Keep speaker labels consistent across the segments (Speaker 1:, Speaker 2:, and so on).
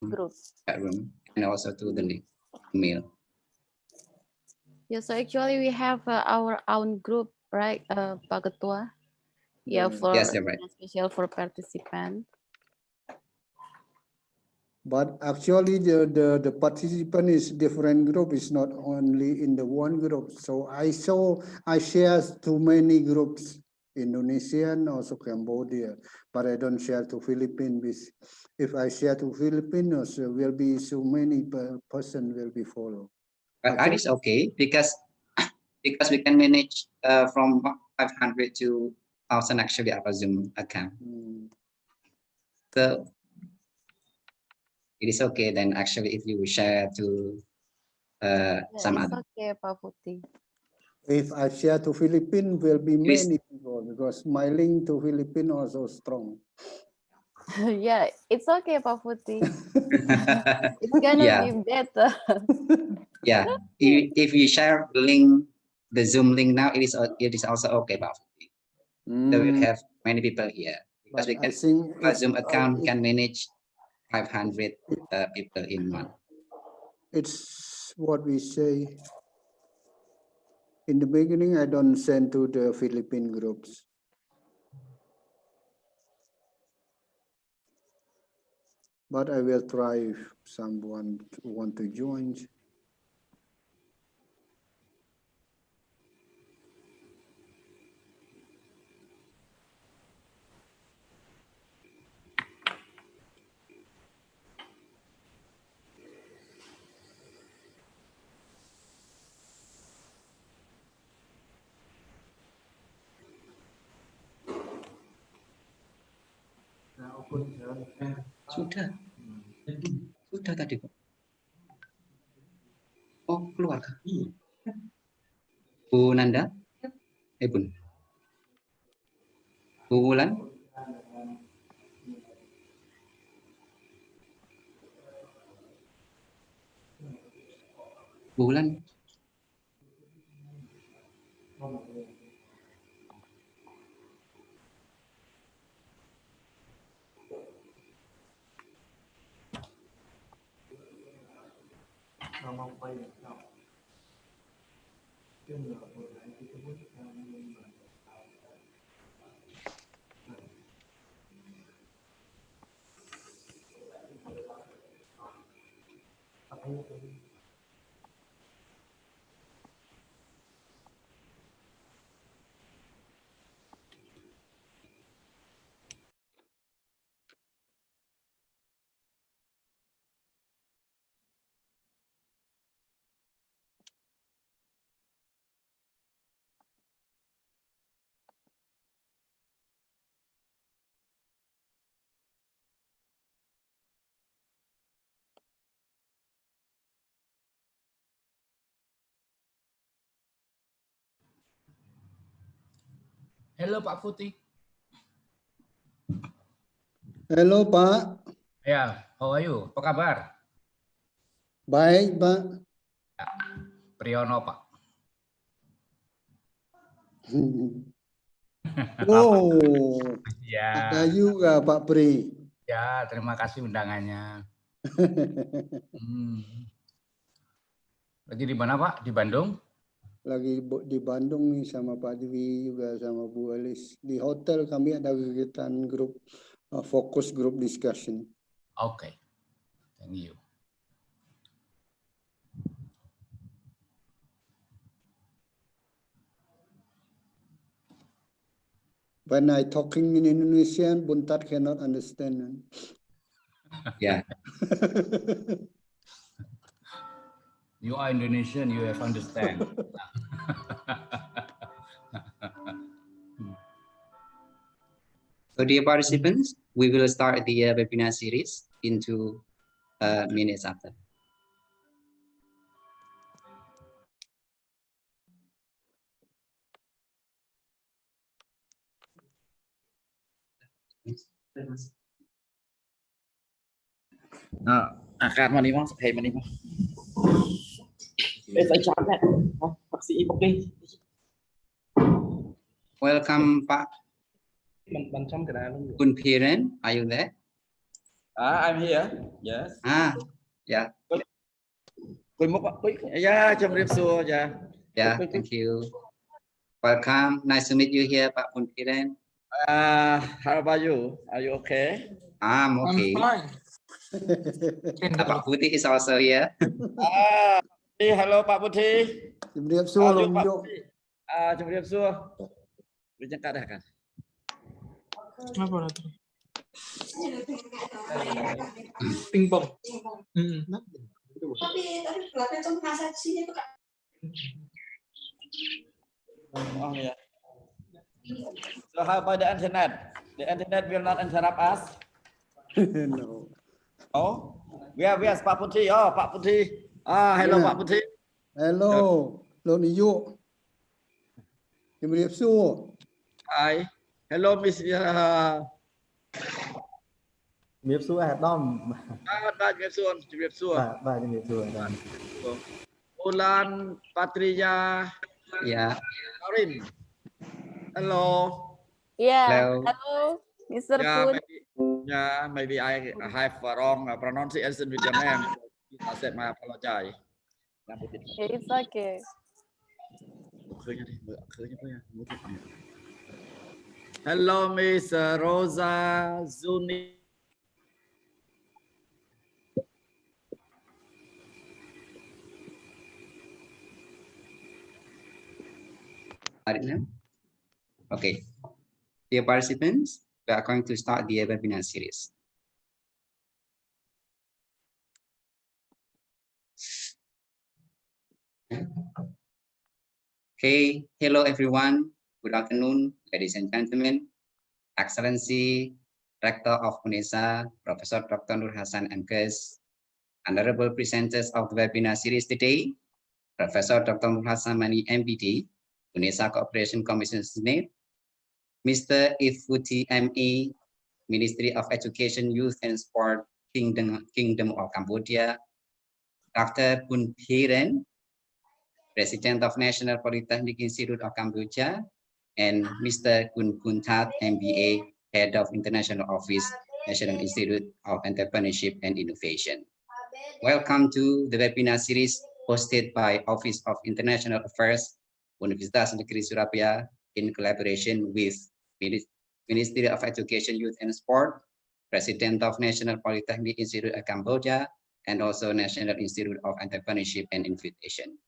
Speaker 1: group.
Speaker 2: chat room and also to the link email.
Speaker 1: Yeah, so actually we have our own group, right, Pak Ketua? Yeah, for
Speaker 2: yes, you're right.
Speaker 1: special for participant.
Speaker 3: But actually, the participant is different group. It's not only in the one group. So I share too many groups, Indonesian, also Cambodia, but I don't share to Philippines. If I share to Filipinos, will be so many person will be follow.
Speaker 2: But that is okay because we can manage from 500 to 1,000 actually our Zoom account. So it is okay then actually if you share to some
Speaker 1: It's
Speaker 2: other.
Speaker 1: okay, Pak Putih.
Speaker 3: If I share to Philippines, will be many people because my link to Philippines also strong.
Speaker 1: Yeah, it's okay, Pak Putih. It's gonna
Speaker 2: Yeah.
Speaker 1: be better.
Speaker 2: Yeah, if you share the link, the Zoom link now, it is also okay, but so we have many people here because
Speaker 3: But
Speaker 2: we can
Speaker 3: I think
Speaker 2: a Zoom account can manage 500 people in one.
Speaker 3: It's what we say. In the beginning, I don't send to the Philippine groups. But I will try if someone want to join.
Speaker 2: Sudah tadi kok. Oh, keluar. Bu Nanda, Bun. Bu Wulan. Bu Wulan.
Speaker 4: Halo Pak Putih.
Speaker 3: Halo Pak.
Speaker 4: Ya, how are you? Apa kabar?
Speaker 3: Baik Pak.
Speaker 4: Ya, Priyono Pak.
Speaker 3: Oh,
Speaker 4: Ya.
Speaker 3: ada juga Pak Pri.
Speaker 4: Ya, terima kasih undangannya. Lagi di mana Pak? Di Bandung?
Speaker 3: Lagi di Bandung nih sama Pak Dwi juga sama Bu Elis. Di hotel kami ada kegiatan grup fokus grup discussion.
Speaker 4: Oke, thank you.
Speaker 3: When I talking in Indonesian, Buntat cannot understand.
Speaker 2: Yeah.
Speaker 4: You are Indonesian, you have understand.
Speaker 2: So dear participants, we will start the webinar series in 2 minutes after.
Speaker 5: Akan menimang sebagai menimang.
Speaker 2: Welcome Pak Kun Piren, are you there?
Speaker 5: I'm here. Yes.
Speaker 2: Yeah.
Speaker 5: Yeah, yeah.
Speaker 2: Yeah, thank you. Welcome. Nice to meet you here, Pak Punkiren.
Speaker 5: How about you? Are you okay?
Speaker 2: I'm okay.
Speaker 6: I'm fine.
Speaker 2: Pak Putih is also here.
Speaker 5: Hello, Pak Putih. How are you, Pak Putih? Chào xưa. Đi chân cắt kan.
Speaker 6: Apa lagi? Pingpong.
Speaker 7: Tapi kelasnya cuma transaksinya tuh Kak.
Speaker 5: Oh yeah. So how about the internet? The internet will not interrupt us.
Speaker 3: No.
Speaker 5: Oh, where's Pak Putih? Oh, Pak Putih. Hello,
Speaker 3: Yeah.
Speaker 5: Pak Putih.
Speaker 3: Hello, Lord Niyu.
Speaker 5: Hi. Hello, Miss.
Speaker 8: Miệp xua hạt đom.
Speaker 5: Ba Miệp Xuân, Miệp Xuân.
Speaker 8: Ba Miệp xua.
Speaker 5: Ulan Patria.
Speaker 2: Yeah.
Speaker 5: Karin. Hello.
Speaker 1: Yeah. Hello, Mr. Kun.
Speaker 5: Maybe I have wrong pronunciation with your name. I said my apologize.
Speaker 1: Yeah, it's okay.
Speaker 5: Hello, Miss Rosa Zuni.
Speaker 2: Okay. Dear participants, we are going to start the webinar series. Okay, hello everyone. Good afternoon, ladies and gentlemen. Excellency, Rector of UNESA, Professor Dr. Nur Hassan MKes, honorable presenters of the webinar series today, Professor Dr. Nur Hassan Mani MBD, UNESA Cooperation Commission Senate, Mr. Ifuti ME, Ministry of Education, Youth and Sport, Kingdom of Cambodia, Dr. Pun Hiren, President of National Polytechnic Institute of Cambodia, and Mr. Kun Kuntat, MBA, Head of International Office, National Institute of Entrepreneurship and Innovation. Welcome to the webinar series hosted by Office of International Affairs, Universitas Negeri Surabaya, in collaboration with Ministry of Education, Youth and Sport, President of National Polytechnic Institute of Cambodia, and also National Institute of Entrepreneurship and Innovation.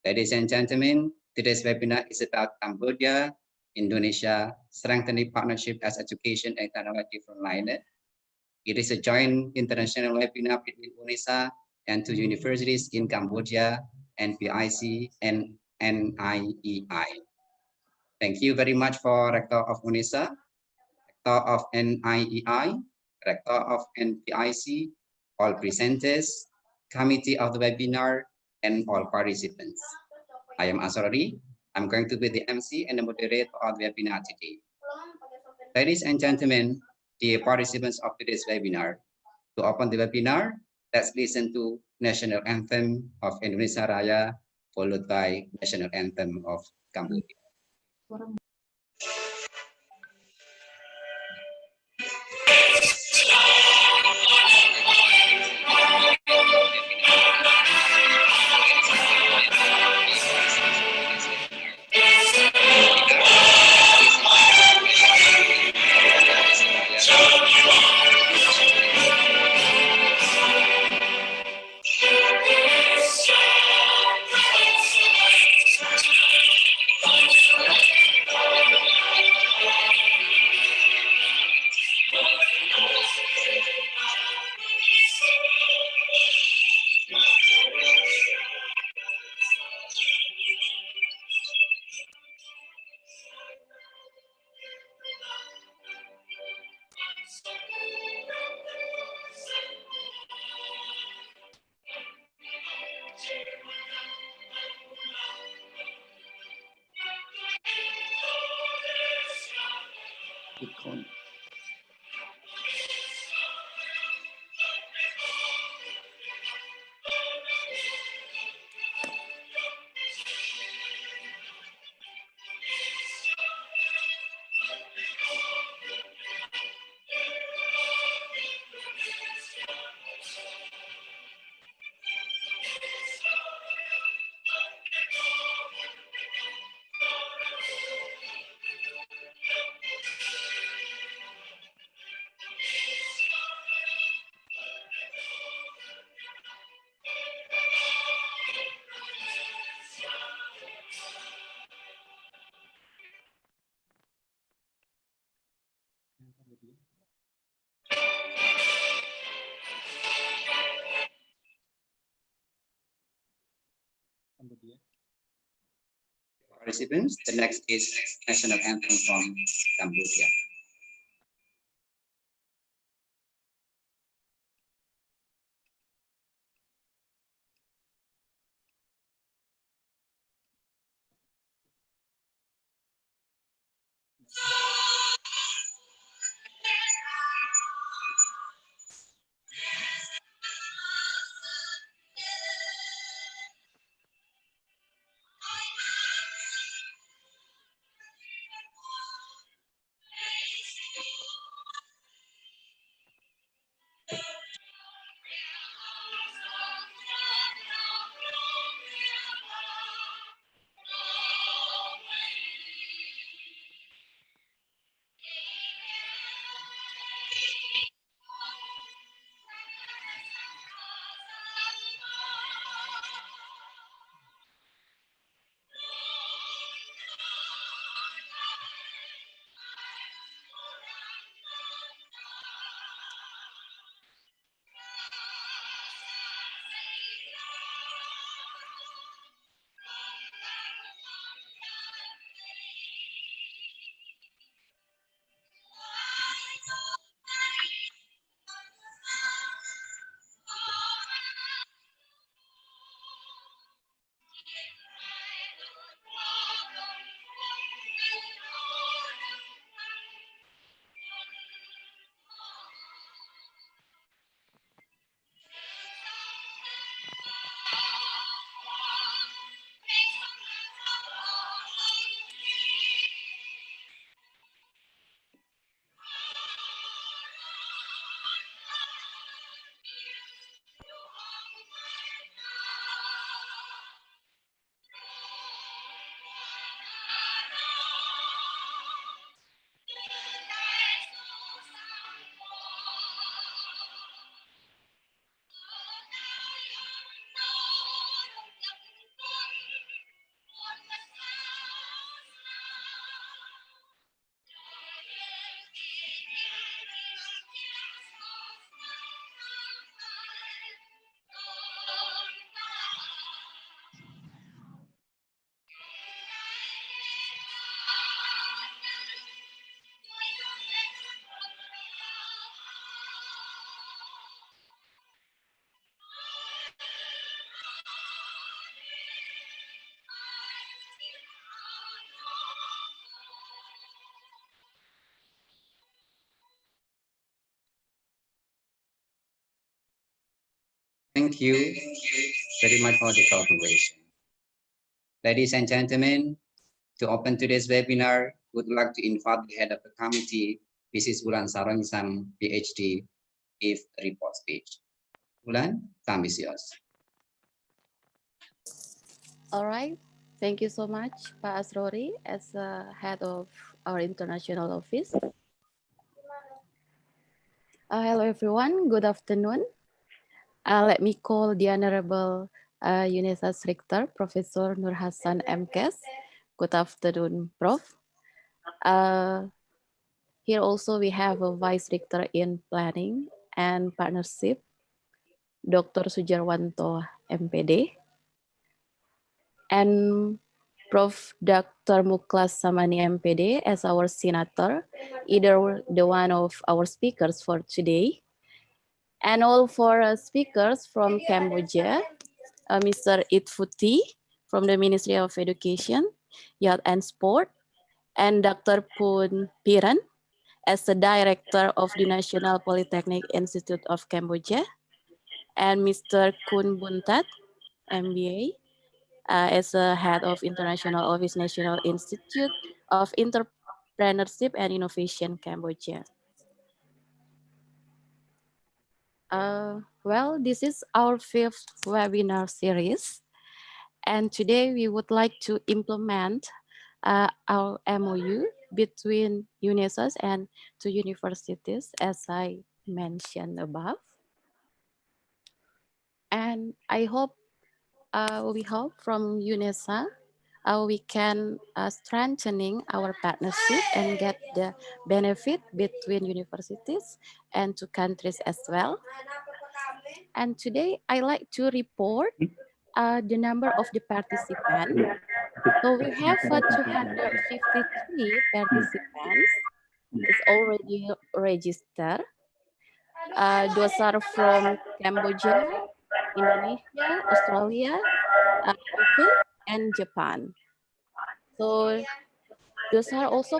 Speaker 2: Ladies and gentlemen, today's webinar is about Cambodia, Indonesia, strengthening partnership as education and technology frontliner. It is a joint international webinar between UNESA and 2 universities in Cambodia, NPIC and NIEI. Thank you very much for Rector of UNESA, Rector of NIEI, Rector of NPIC, all presenters, committee of the webinar, and all participants. I am Asrori. I'm going to be the MC and the moderator of the webinar today. Ladies and gentlemen, dear participants of today's webinar, to open the webinar, let's listen to National Anthem of Indonesia Raya, followed by National Anthem of Cambodia. Participants, the next is national anthem from Cambodia. Thank you very much for the cooperation. Ladies and gentlemen, to open today's webinar, would like to invite the head of the committee, Mrs. Bulan Sarongsam, PhD, give a report speech. Bulan, time is yours.
Speaker 1: All right. Thank you so much, Pak Asrori, as head of our international office. Hello, everyone. Good afternoon. Let me call the Honorable UNESA's Rector, Professor Nur Hassan MKes. Good afternoon, Prof. Here also we have a Vice Rector in Planning and Partnership, Dr. Sujarwanto, MPD. And Prof. Dr. Muklas Samani, MPD, as our senator, either the one of our speakers for today. And all four speakers from Cambodia, Mr. Itfuti from the Ministry of Education, Youth and Sport, and Dr. Poon Piran as the Director of the National Polytechnic Institute of Cambodia, and Mr. Kun Buntat, MBA, as the Head of International Office National Institute of Entrepreneurship and Innovation, Cambodia. Well, this is our 5th webinar series. And today we would like to implement our MOU between UNESAS and 2 universities, as I mentioned above. And I hope, we hope from UNESA, we can strengthening our partnership and get the benefit between universities and 2 countries as well. And today I like to report the number of the participants. So we have 253 participants. It's already registered. Those are from Cambodia, Indonesia, Australia, UK, and Japan. So those are also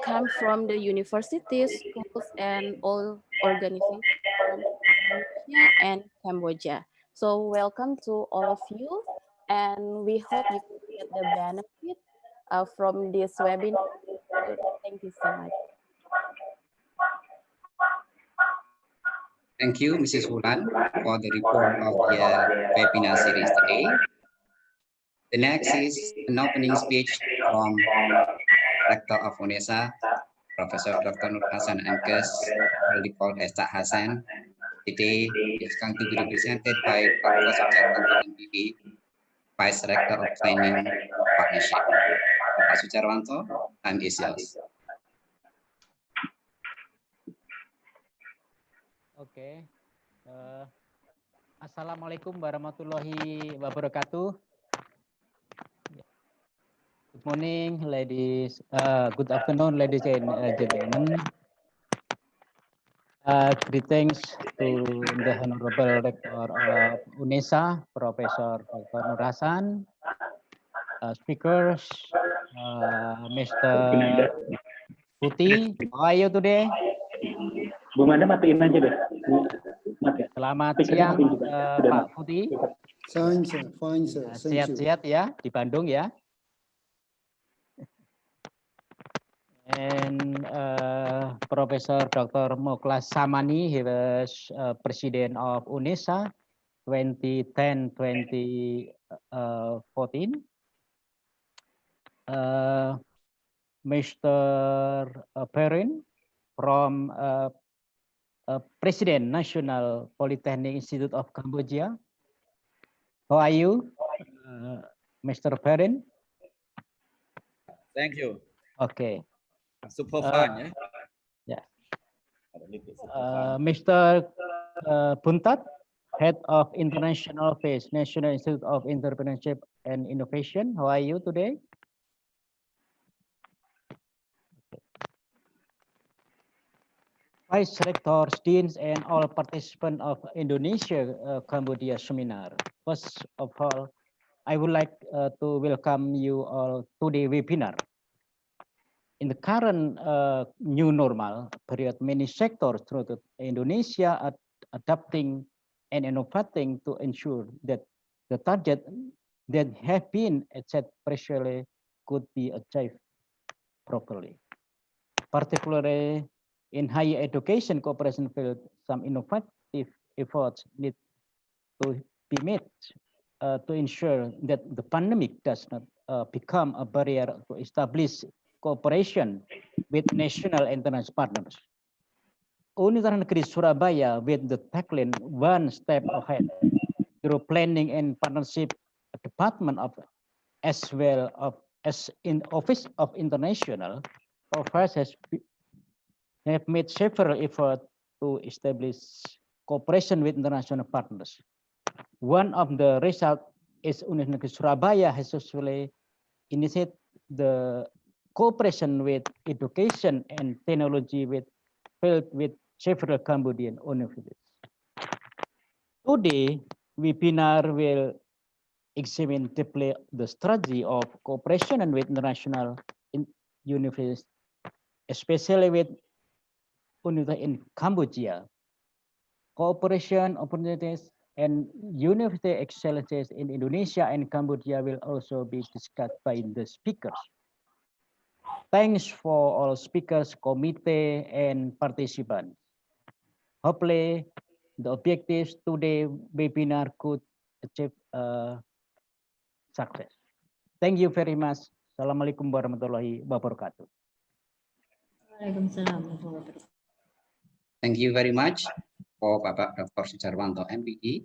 Speaker 1: come from the universities, schools, and all organizations from Indonesia and Cambodia. So welcome to all of you, and we hope you can get the benefit from this webinar. So thank you so much.
Speaker 2: Thank you, Mrs. Wulan, for the report of the webinar series today. The next is an opening speech from Rector of UNESA, Professor Dr. Nur Hasan Ankes, commonly called as Cak Hasan. Today is going to be represented by Dr. Sujarwanto MPD, Vice Rector of Training Partnership. Pak Sujarwanto, time is yours.
Speaker 9: Oke. Assalamualaikum warahmatullahi wabarakatuh. Good morning, ladies. Good afternoon, ladies and gentlemen. Greetings to the Honorable Rector of UNESA, Professor Dr. Nur Hasan, speakers, Mr. Putih. How are you today?
Speaker 10: Bu Mada matiin aja deh.
Speaker 9: Selamat siang, Pak Putih.
Speaker 3: Fine, sir. Fine, sir. Thank you.
Speaker 9: Sehat-sehat ya di Bandung ya. And Professor Dr. Muklas Samani, he was President of UNESA 2010-2014. Mr. Perrin from President National Polytechnic Institute of Cambodia. How are you, Mr. Perrin?
Speaker 5: Thank you.
Speaker 9: Okay.
Speaker 5: Super fun,
Speaker 9: yeah. Mr. Buntat, Head of International Affairs, National Institute of Entrepreneurship and Innovation. How are you today? Vice Rectors, Deans, and all participants of Indonesia-Cambodia seminar. First of all, I would like to welcome you all to the webinar. In the current new normal period, many sectors throughout Indonesia are adapting and innovating to ensure that the target that have been set previously could be achieved properly. Particularly in higher education cooperation field, some innovative efforts need to be made to ensure that the pandemic does not become a barrier to establish cooperation with national and international partners. Universitas Negeri Surabaya with the tagline "One Step Ahead" through planning and partnership department of as well as in Office of International Affairs have made several efforts to establish cooperation with international partners. One of the results is Universitas Negeri Surabaya has successfully initiated the cooperation with education and technology with several Cambodian universities. Today, webinar will examine deeply the strategy of cooperation and with international universities, especially with universities in Cambodia. Cooperation opportunities and university excellences in Indonesia and Cambodia will also be discussed by the speakers. Thanks for all speakers, committee, and participants. Hopefully, the objectives today webinar could achieve success. Thank you very much. Assalamualaikum warahmatullahi wabarakatuh.
Speaker 2: Thank you very much for Bapak Dr. Sujarwanto MPD,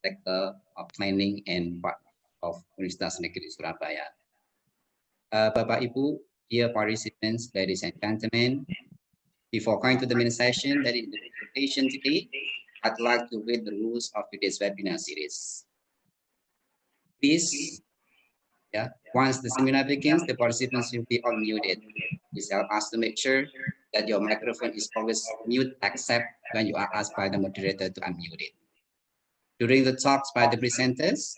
Speaker 2: Director of Planning and of Universitas Negeri Surabaya. Bapak Ibu, dear participants, ladies and gentlemen, before going to the main session, that is the presentation today, I'd like to read the rules of today's webinar series. please, once the seminar begins, the participants will be all muted. This helps us to make sure that your microphone is always mute except when you are asked by the moderator to unmute it. During the talks by the presenters,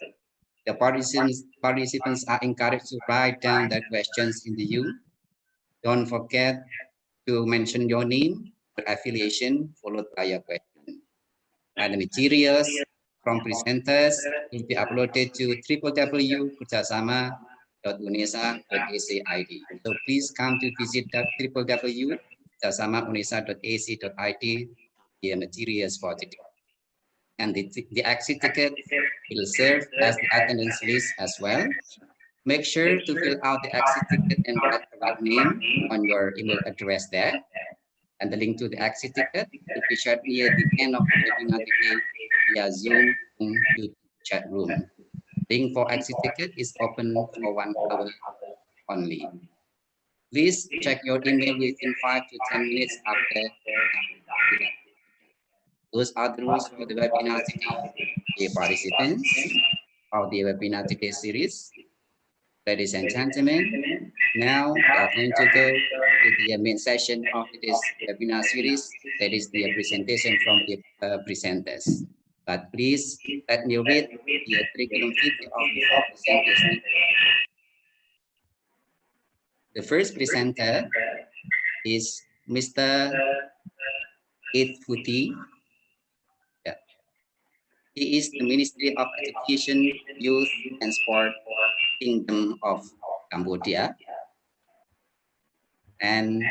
Speaker 2: the participants are encouraged to write down their questions in the U. Don't forget to mention your name, your affiliation, followed by your question. And the materials from presenters will be uploaded to www.kerjasama.unesa.ac.id. So please come to visit www.kerjasamaunesa.ac.id the materials for today. And the exit ticket will serve as the attendance list as well. Make sure to fill out the exit ticket and write the right name on your email address there. And the link to the exit ticket will be shared near the end of the webinar today via Zoom YouTube chat room. Link for exit ticket is open for 1 hour only. Please check your email within 5 to 10 minutes after. Those are the rules for the webinar today. Dear participants of the webinar today series, ladies and gentlemen, now we are going to go to the main session of this webinar series. That is the presentation from the presenters. But please let me read the curriculum vitae of the 4 presenters. The first presenter is Mr. Itfuti. He is the Ministry of Education, Youth and Sport, Kingdom of Cambodia. And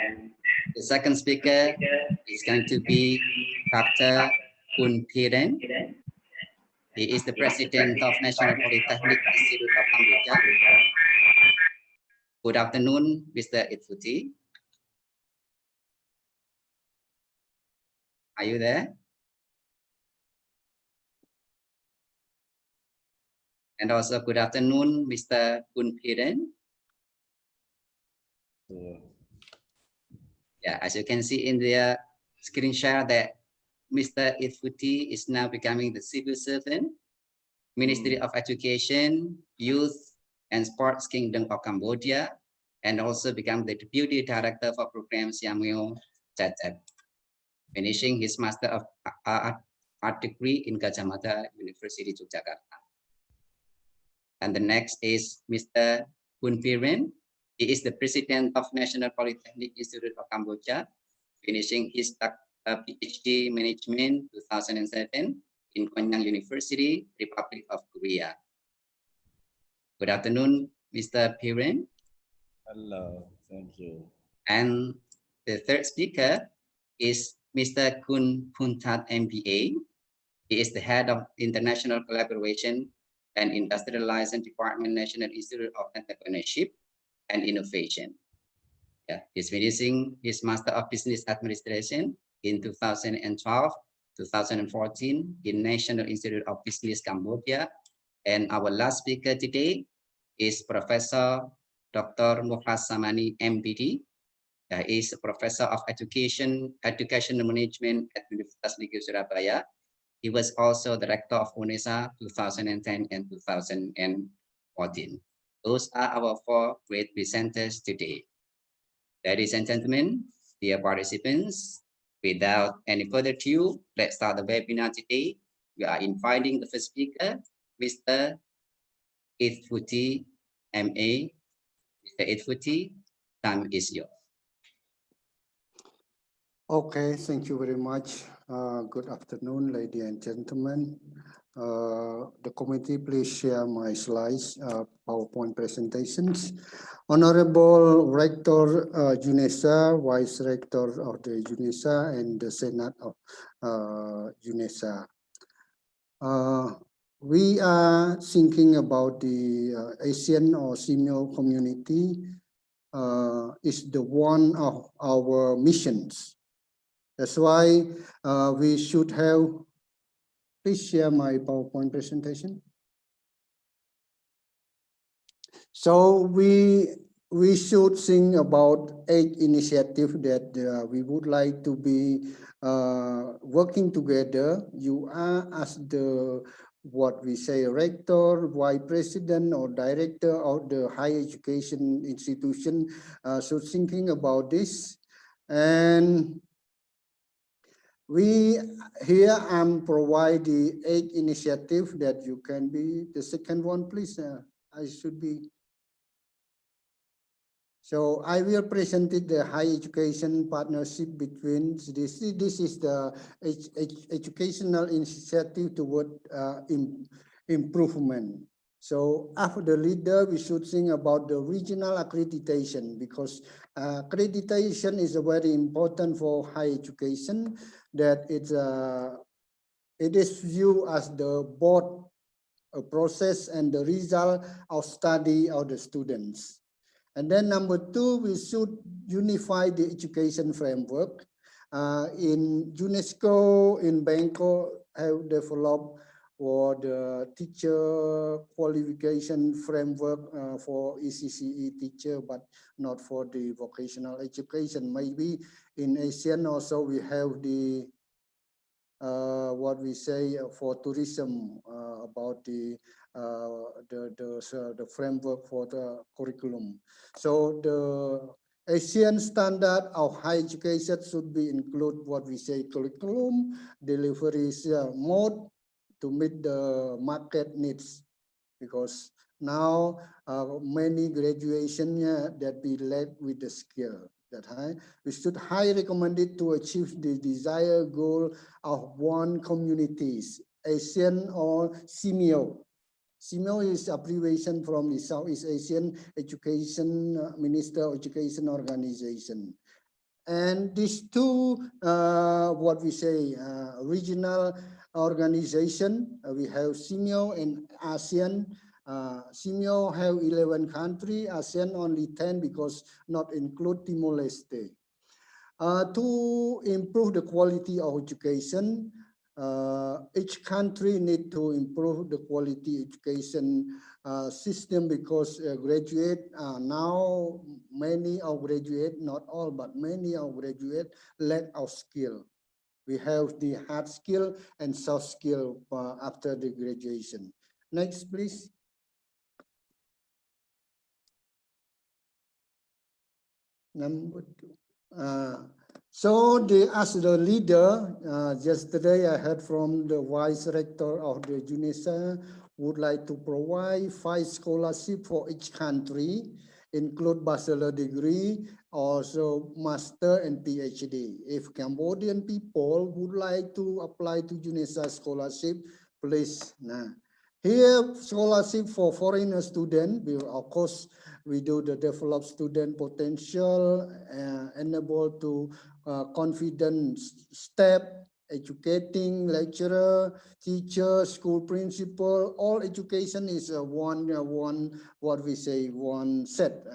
Speaker 2: the second speaker is going to be Dr. Kun Piren. He is the President of National Polytechnic Institute of Cambodia. Good afternoon, Mr. Itfuti. Are you there? And also good afternoon, Mr. Kun Piren. Yeah, as you can see in the screen share that Mr. Itfuti is now becoming the civil servant, Ministry of Education, Youth and Sports Kingdom of Cambodia, and also become the Deputy Director for Programs Yameo Chatat, finishing his Master of Art degree in Gajah Mada University, Yogyakarta. And the next is Mr. Kun Piren. He is the President of National Polytechnic Institute of Cambodia, finishing his PhD Management 2007 in Kwanyang University, Republic of Korea. Good afternoon, Mr. Piren.
Speaker 5: Hello, thank you.
Speaker 2: And the third speaker is Mr. Kun Puntat MBA. He is the head of International Collaboration and Industrialization Department, National Institute of Entrepreneurship and Innovation. Yeah, he's finishing his Master of Business Administration in 2012-2014 in National Institute of Business Cambodia. And our last speaker today is Professor Dr. Mukhlas Samani, MPD. He is a Professor of Education Management at Universitas Negeri Surabaya. He was also Director of UNESA 2010 and 2014. Those are our 4 great presenters today. Ladies and gentlemen, dear participants, without any further ado, let's start the webinar today. We are inviting the first speaker, Mr. Itfuti, MA. Mr. Itfuti, time is yours.
Speaker 3: Okay, thank you very much. Good afternoon, ladies and gentlemen. The committee, please share my slides, PowerPoint presentations. Honorable Rector UNESA, Vice Rector of the UNESA, and the Senate of UNESA. We are thinking about the Asian or Semio community is the one of our missions. That's why we should have, please share my PowerPoint presentation. So we should think about 8 initiatives that we would like to be working together. You are as the what we say rector, vice president or director of the higher education institution should thinking about this. And we here I'm provide the 8 initiative that you can be the second one, please. I should be. So I will present it the higher education partnership between this. This is the educational initiative toward improvement. So after the leader, we should think about the regional accreditation, because accreditation is very important for higher education. That it is viewed as the board process and the result of study of the students. And then number 2, we should unify the education framework. In UNESCO, in Bangkok, have developed for the teacher qualification framework for ECCE teacher, but not for the vocational education. Maybe in ASEAN also we have the what we say for tourism about the framework for the curriculum. So the Asian standard of higher education should be include what we say curriculum, delivery mode to meet the market needs, because now many graduation that be led with the skill. That high, we should highly recommend it to achieve the desired goal of one communities, ASEAN or SIMEO. SIMEO is abbreviation from the Southeast Asian Education Minister Education Organization. And these two, what we say, regional organization, we have SIMEO and ASEAN. SIMEO have 11 countries, ASEAN only 10 because not include Timor-Leste. To improve the quality of education, each country need to improve the quality education system, because graduate now many of graduate, not all, but many of graduate lack of skill. We have the hard skill and soft skill after the graduation. Next, please. Number 2. So as the leader, yesterday I heard from the vice rector of the UNESA would like to provide 5 scholarships for each country, include bachelor degree, also master and PhD. If Cambodian people would like to apply to UNESA scholarship, please. Here, scholarship for foreigner student, of course, we do the develop student potential, enable to confident step, educating lecturer, teacher, school principal. All education is one what we say one set.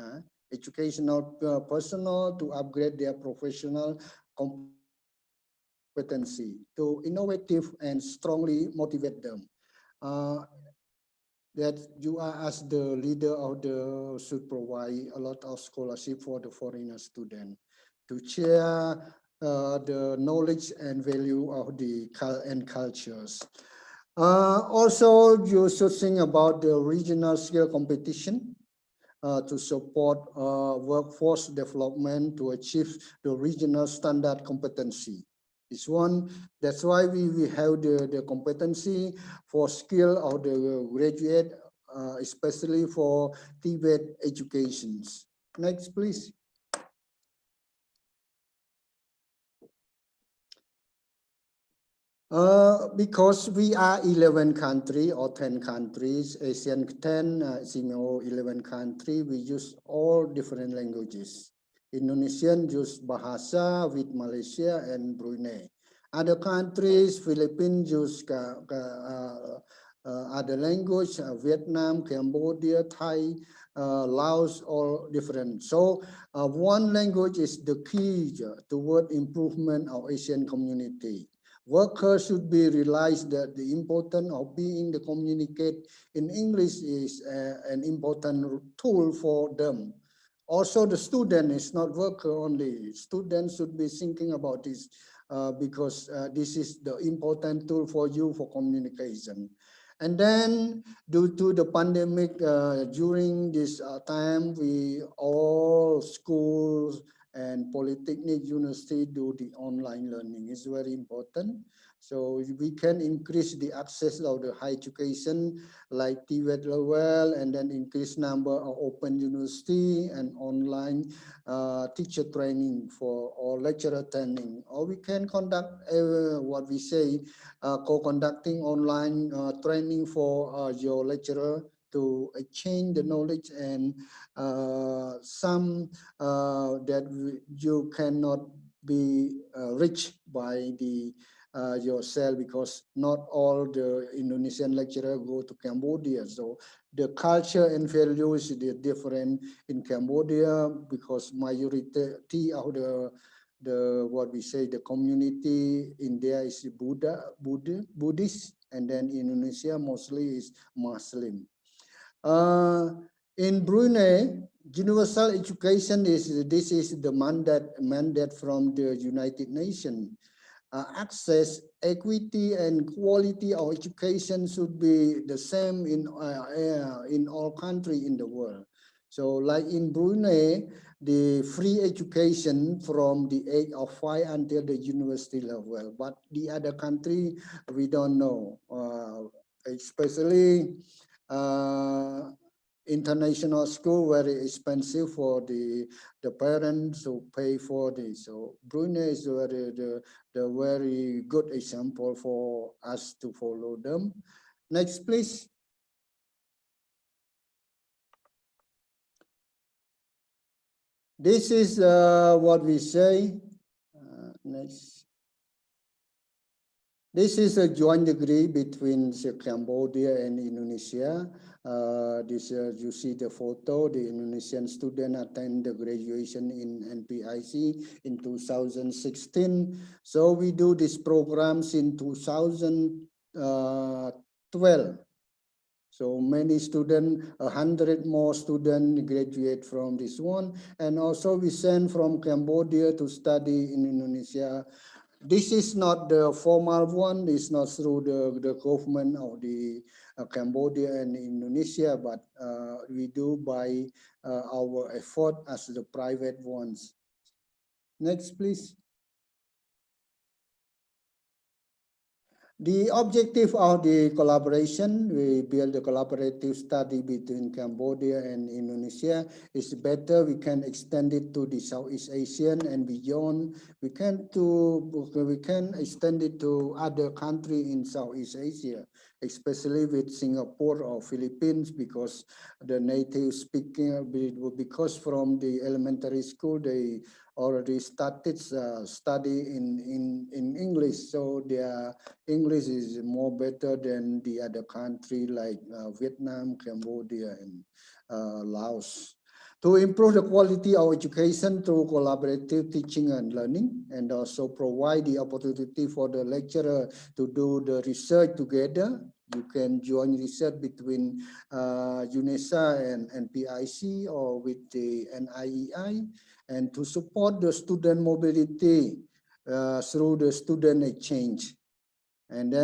Speaker 3: Educational personnel to upgrade their professional competency, to innovative and strongly motivate them. That you are as the leader of the should provide a lot of scholarship for the foreigner student to share the knowledge and value of the cultures. Also, you should think about the regional skill competition to support workforce development to achieve the regional standard competency. This one, that's why we have the competency for skill of the graduate, especially for Tibet educations. Next, please. Because we are 11 countries or 10 countries, ASEAN 10, SIMEO 11 countries, we use all different languages. Indonesian use Bahasa with Malaysia and Brunei. Other countries, Philippines use other language, Vietnam, Cambodia, Thai, Laos, all different. So one language is the key toward improvement of Asian community. Workers should be realized that the importance of being the communicate in English is an important tool for them. Also, the student is not worker only. Students should be thinking about this because this is the important tool for you for communication. And then due to the pandemic, during this time, we all schools and polytechnic university do the online learning. It's very important. So we can increase the access of the higher education like TVET level, and then increase number of open university and online teacher training for or lecturer training. Or we can conduct what we say co-conducting online training for your lecturer to exchange the knowledge and some that you cannot be reached by the yourself, because not all the Indonesian lecturer go to Cambodia. So the culture and values is different in Cambodia, because majority of the what we say the community in there is Buddhist, and then Indonesia mostly is Muslim. In Brunei, universal education is the mandate from the United Nations. Access, equity, and quality of education should be the same in all countries in the world. So, like in Brunei, the free education from the age of 5 until the university level. But the other country, we don't know, especially international school very expensive for the parents who pay for this. So Brunei is the very good example for us to follow them. Next, please. This is what we say. Next. This is a joint degree between Cambodia and Indonesia. You see the photo, the Indonesian student attend the graduation in NPIC in 2016. So we do these programs in 2012. So many students, 100 more students graduate from this one. And also we send from Cambodia to study in Indonesia. This is not the formal one. It's not through the government of the Cambodia and Indonesia, but we do by our effort as the private ones. Next, please. The objective of the collaboration, we build a collaborative study between Cambodia and Indonesia, is better. We can extend it to the Southeast Asian and beyond. We can extend it to other countries in Southeast Asia, especially with Singapore or Philippines, because the native speaking, because from the elementary school, they already started study in English, so their English is more better than the other country like Vietnam, Cambodia, and Laos. To improve the quality of education through collaborative teaching and learning, and also provide the opportunity for the lecturer to do the research together. You can join research between UNESA and NPIC or with the NIEI, and to support the student mobility through the student exchange. And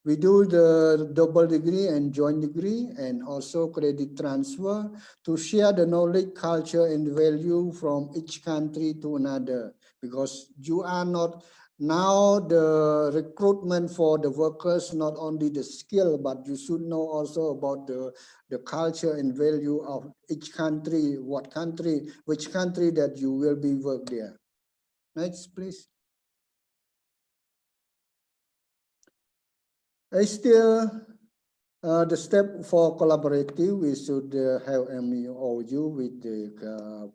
Speaker 3: we do the double degree and joint degree, and also credit transfer to share the knowledge, culture, and value from each country to another. Because you are not now the recruitment for the workers, not only the skill, but you should know also about the culture and value of each country, which country that you will be work there. Next, please. Still, the step for collaborative, we should have MOU with the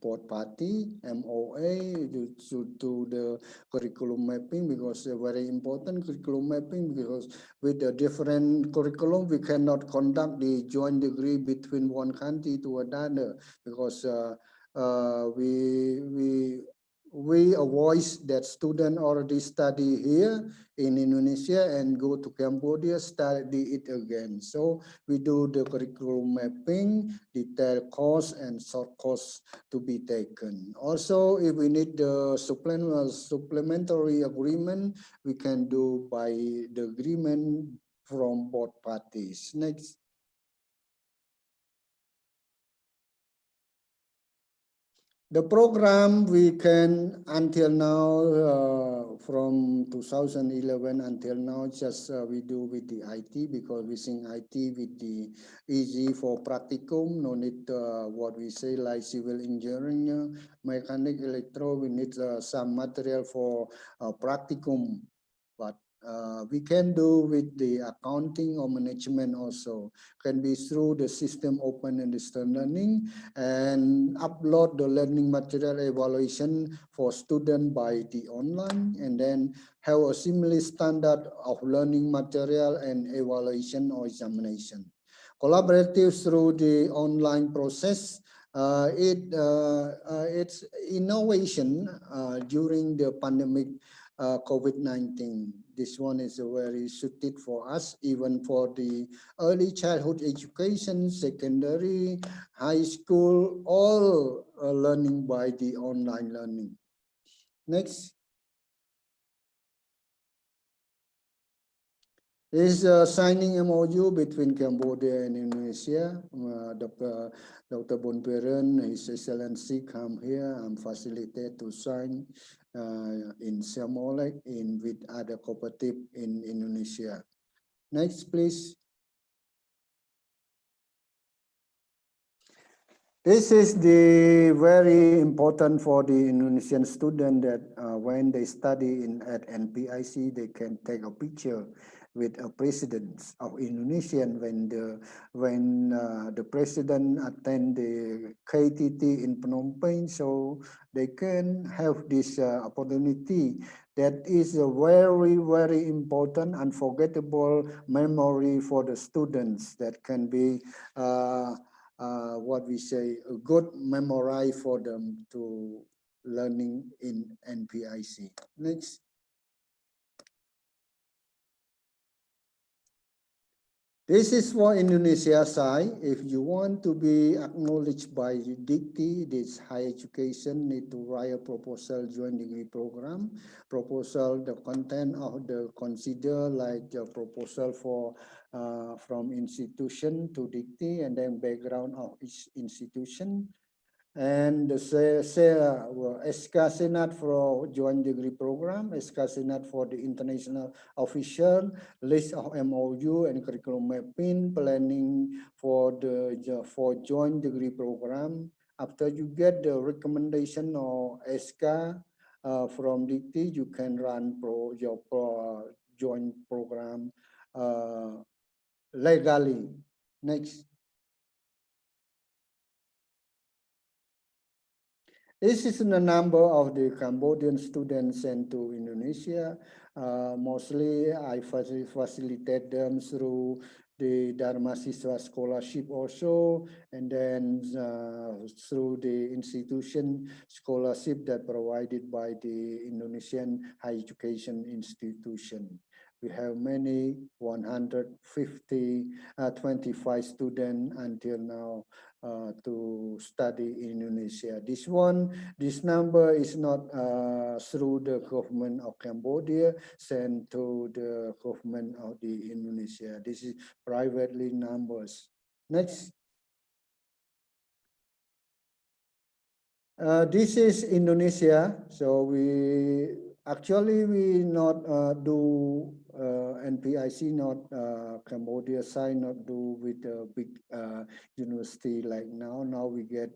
Speaker 3: board party, MOA, should do the curriculum mapping, because very important curriculum mapping, because with the different curriculum, we cannot conduct the joint degree between one country to another, because we avoid that student already study here in Indonesia and go to Cambodia, study it again. So we do the curriculum mapping, detailed course and short course to be taken. Also, if we need the supplementary agreement, we can do by the agreement from both parties. Next. The program we can until now from 2011 until now just we do with the IT because we think IT with the easy for practicum, no need what we say like civil engineering, mechanic, electro, we need some material for practicum, but we can do with the accounting or management also, can be through the system open and distance learning and upload the learning material evaluation for student by the online and then have a similar standard of learning material and evaluation or examination. Collaborative through the online process, it's innovation during the pandemic COVID-19. This one is very suited for us, even for the early childhood education, secondary, high school, all learning by the online learning. Next. Is signing MOU between Cambodia and Indonesia. Dr. Bonperen, His Excellency, come here and facilitate to sign in Siamolek in with other cooperative in Indonesia. Next, please. This is the very important for the Indonesian student that when they study at NPIC, they can take a picture with a president of Indonesia when the president attend the KTT in Phnom Penh, so they can have this opportunity. That is a very, very important, unforgettable memory for the students that can be what we say, a good memory for them to learning in NPIC. Next. This is for Indonesia side. If you want to be acknowledged by DICTI, this higher education need to write a proposal joint degree program. Proposal, the content of the consider like the proposal for from institution to DICTI and then background of each institution. And the SK Senat for joint degree program, SK Senat for the international official, list of MOU and curriculum mapping, planning for the joint degree program. After you get the recommendation or SK from DICTI, you can run your joint program legally. Next. This is the number of the Cambodian students sent to Indonesia. Mostly I facilitate them through the Dharma Siswa scholarship also, and then through the institution scholarship that provided by the Indonesian higher education institution. We have many 25 students until now to study in Indonesia. This number is not through the government of Cambodia, sent to the government of the Indonesia. This is privately numbers. Next. This is Indonesia. So we not do NPIC, not Cambodia side, not do with a big university like now. Now we get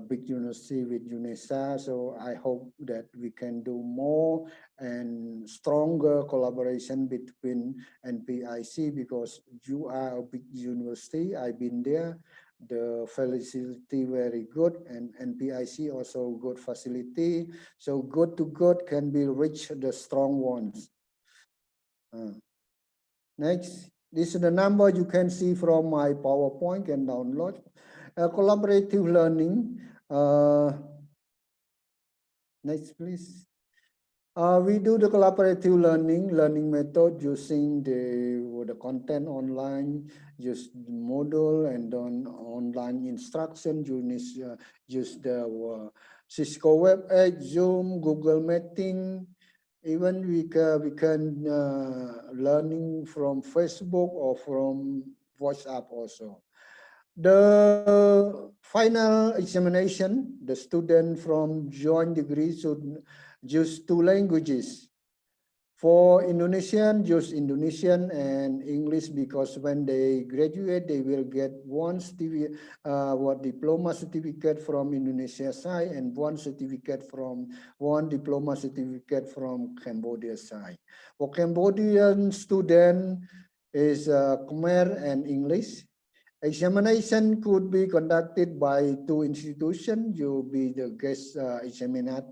Speaker 3: big university with UNESA. So I hope that we can do more and stronger collaboration between NPIC because you are a big university. I've been there. The facility very good and NPIC also good facility. So good to good can be reach the strong ones. Next, this is the number you can see from my PowerPoint and download. Collaborative learning. Next, please. We do the collaborative learning method using the content online, use the module and then online instruction, use the Cisco WebEx, Zoom, Google Meeting, Even we can learning from Facebook or from WhatsApp also. The final examination, the student from joint degree should use 2 languages. For Indonesian, use Indonesian and English, because when they graduate, they will get one diploma certificate from Indonesia side and one diploma certificate from Cambodia side. For Cambodian student is Khmer and English. Examination could be conducted by 2 institutions. You'll be the guest examiner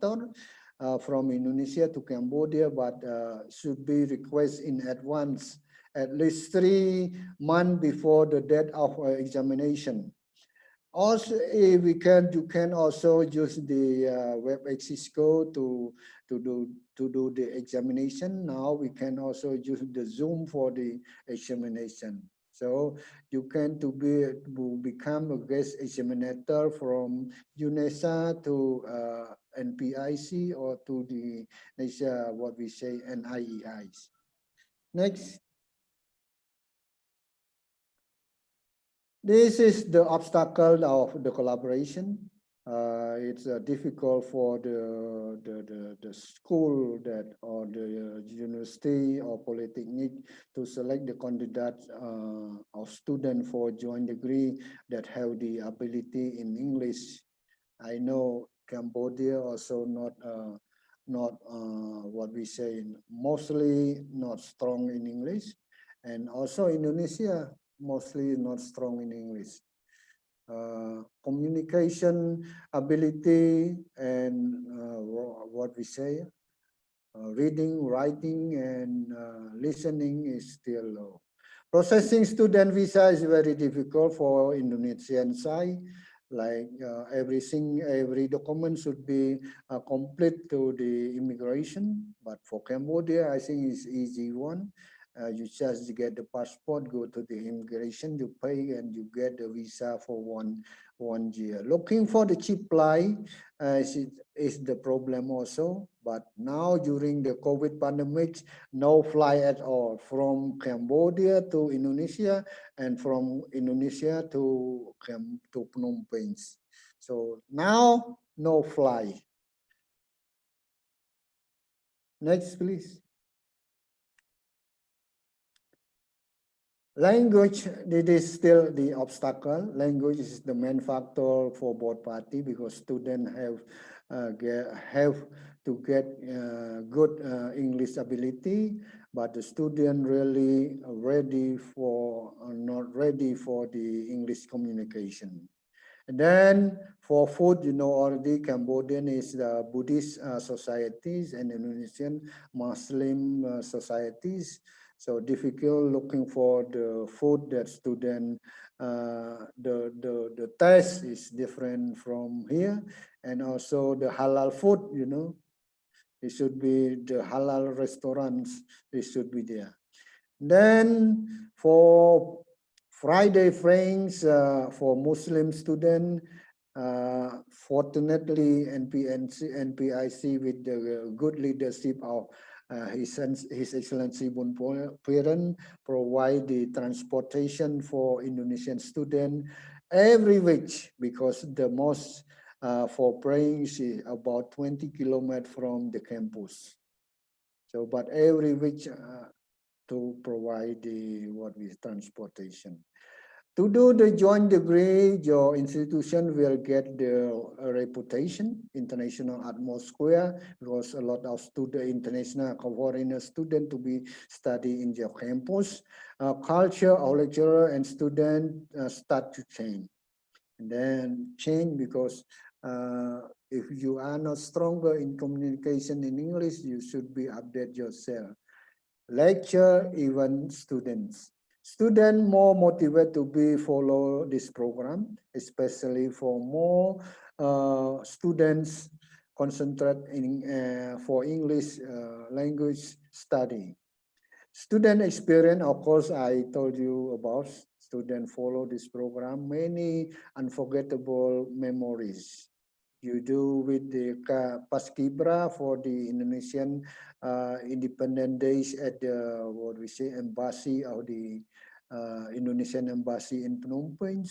Speaker 3: from Indonesia to Cambodia, but should be requested in advance, at least 3 months before the date of examination. Also, if you can also use the WebEx code to do the examination. Now we can also use the Zoom for the examination. So you can to become a guest examiner from UNESA to NPIC or to the what we say NIEIs. Next. This is the obstacle of the collaboration. It's difficult for the school that or the university or polytechnic to select the candidates or student for joint degree that have the ability in English. I know Cambodia also not what we say, mostly not strong in English, and also Indonesia mostly not strong in English. Communication ability and what we say, reading, writing, and listening is still low. Processing student visa is very difficult for Indonesian side. Like every document should be complete to the immigration. But for Cambodia, I think it's easy one. You just get the passport, go to the immigration, you pay, and you get the visa for one year. Looking for the cheap flight is the problem also. But now during the COVID pandemic, no flight at all from Cambodia to Indonesia and from Indonesia to Phnom Penh. So now no flight. Next, please. Language, it is still the obstacle. Language is the main factor for both parties because students have to get good English ability, but the student really not ready for the English communication. And then for food, you know already Cambodian is the Buddhist societies and Indonesian Muslim societies. So difficult looking for the food that student, the taste is different from here. And also the halal food, you know, it should be the halal restaurants, it should be there. Then for Friday friends for Muslim student, fortunately NPIC with the good leadership of His Excellency Bun Piran provide the transportation for Indonesian student every week, because the most for praying is about 20 kilometers from the campus. So, but every week to provide the transportation. To do the joint degree, your institution will get the reputation, international atmosphere, because a lot of international foreigner student to be study in your campus. Culture of lecturer and student start to change. And then change because if you are not stronger in communication in English, you should be update yourself. Lecture, even students. Students more motivated to be follow this program, especially for more students concentrate in for English language study. Student experience, of course, I told you about. Students follow this program, many unforgettable memories. you do with the Paskibra for the Indonesian Independent Days at the what we say embassy of the Indonesian embassy in Phnom Penh.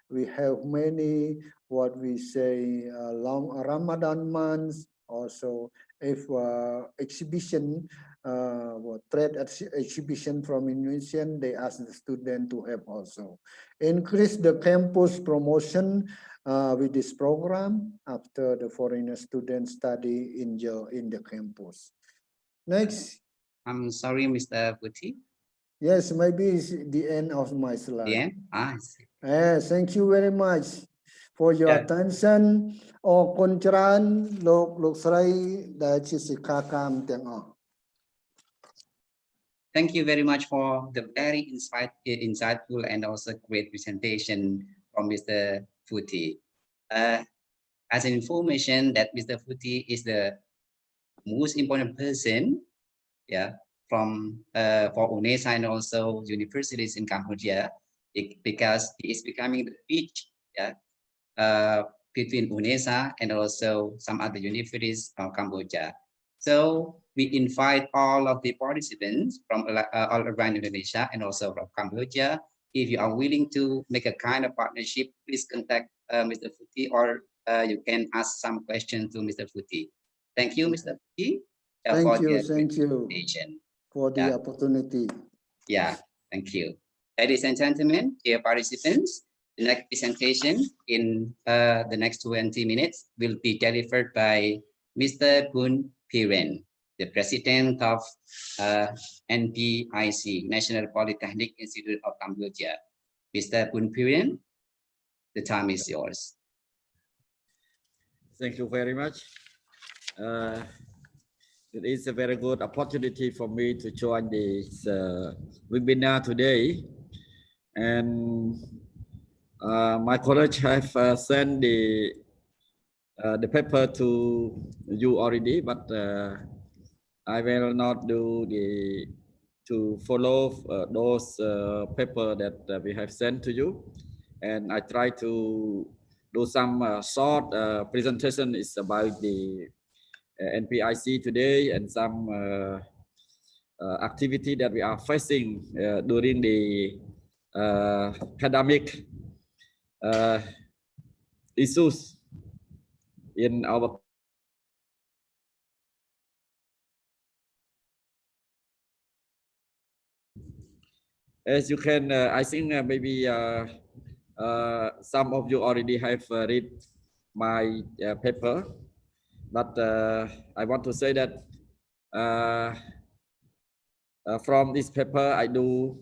Speaker 3: We have many what we say long Ramadan months. Also, if exhibition, trade exhibition from Indonesian, they ask the student to have also increase the campus promotion with this program after the foreigner students study in the campus. Next.
Speaker 2: I'm sorry, Mr. Putih.
Speaker 3: Yes, maybe it's the end of my slide.
Speaker 2: The end? I see.
Speaker 3: Thank you very much for your attention. អរគុណច្រើនលោកស្រីដែលជាសិក្ខាកាមទាំងអស់
Speaker 2: Thank you very much for the very insightful and also great presentation from Mr. Putih. As an information that Mr. Putih is the most important person, from for UNESA and also universities in Cambodia, because he is becoming the bridge, between UNESA and also some other universities of Cambodia. So we invite all of the participants from all around Indonesia and also from Cambodia. If you are willing to make a kind of partnership, please contact Mr. Putih, or you can ask some questions to Mr. Putih. Thank you, Mr. Putih.
Speaker 3: Thank you for the opportunity.
Speaker 2: Yeah, thank you. Ladies and gentlemen, dear participants, the next presentation in the next 20 minutes will be delivered by Mr. Bun Piren, the president of NPIC, National Polytechnic Institute of Cambodia. Mr. Bun Piren, the time is yours.
Speaker 5: Thank you very much. It is a very good opportunity for me to join this webinar today. And my college have sent the paper to you already, but I will not do to follow those paper that we have sent to you. And I try to do some short presentation is about the NPIC today and some activity that we are facing during the pandemic issues in our as you can I think maybe some of you already have read my paper, but I want to say that from this paper I do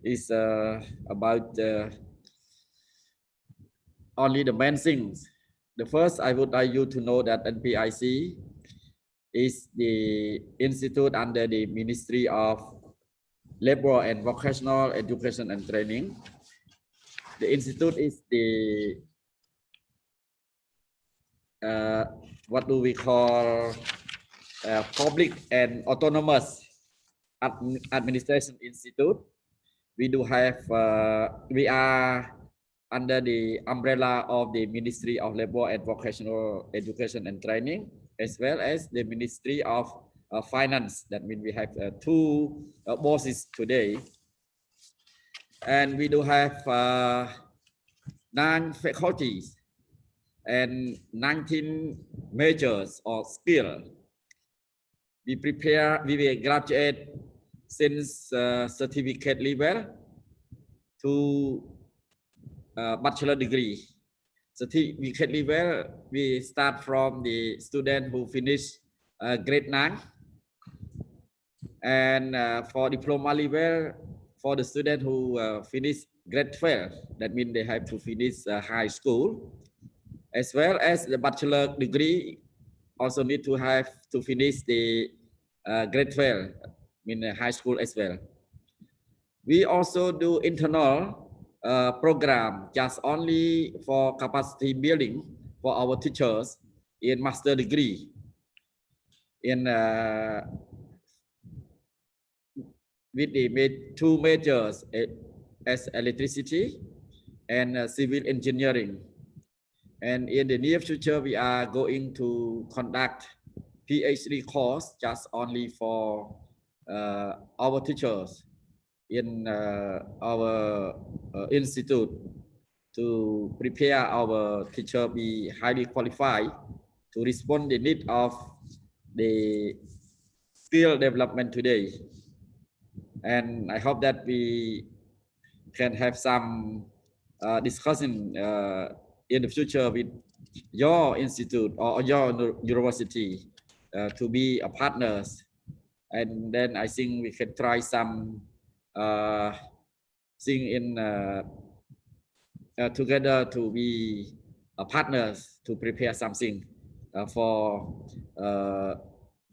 Speaker 5: is about only the main things. The first, I would like you to know that NPIC is the institute under the Ministry of Labor and Vocational Education and Training. The institute is the what do we call public and autonomous administration institute. We do have we are under the umbrella of the Ministry of Labor and Vocational Education and Training, as well as the Ministry of Finance. That means we have two bosses today. And we do have 9 faculties and 19 majors or skills. We will graduate since certificate level to bachelor degree. Certificate level, we start from the student who finish grade 9. And for diploma level, for the student who finish grade 12, that means they have to finish high school. As well as the bachelor degree, also need to have to finish the grade 12, in high school as well. We also do internal program just only for capacity building for our teachers in master degree in with the 2 majors as electricity and civil engineering. And in the near future, we are going to conduct PhD course just only for our teachers in our institute to prepare our teacher be highly qualified to respond the need of the skill development today. And I hope that we can have some discussion in the future with your institute or your university to be a partners. And then I think we can try some thing in together to be partners to prepare something for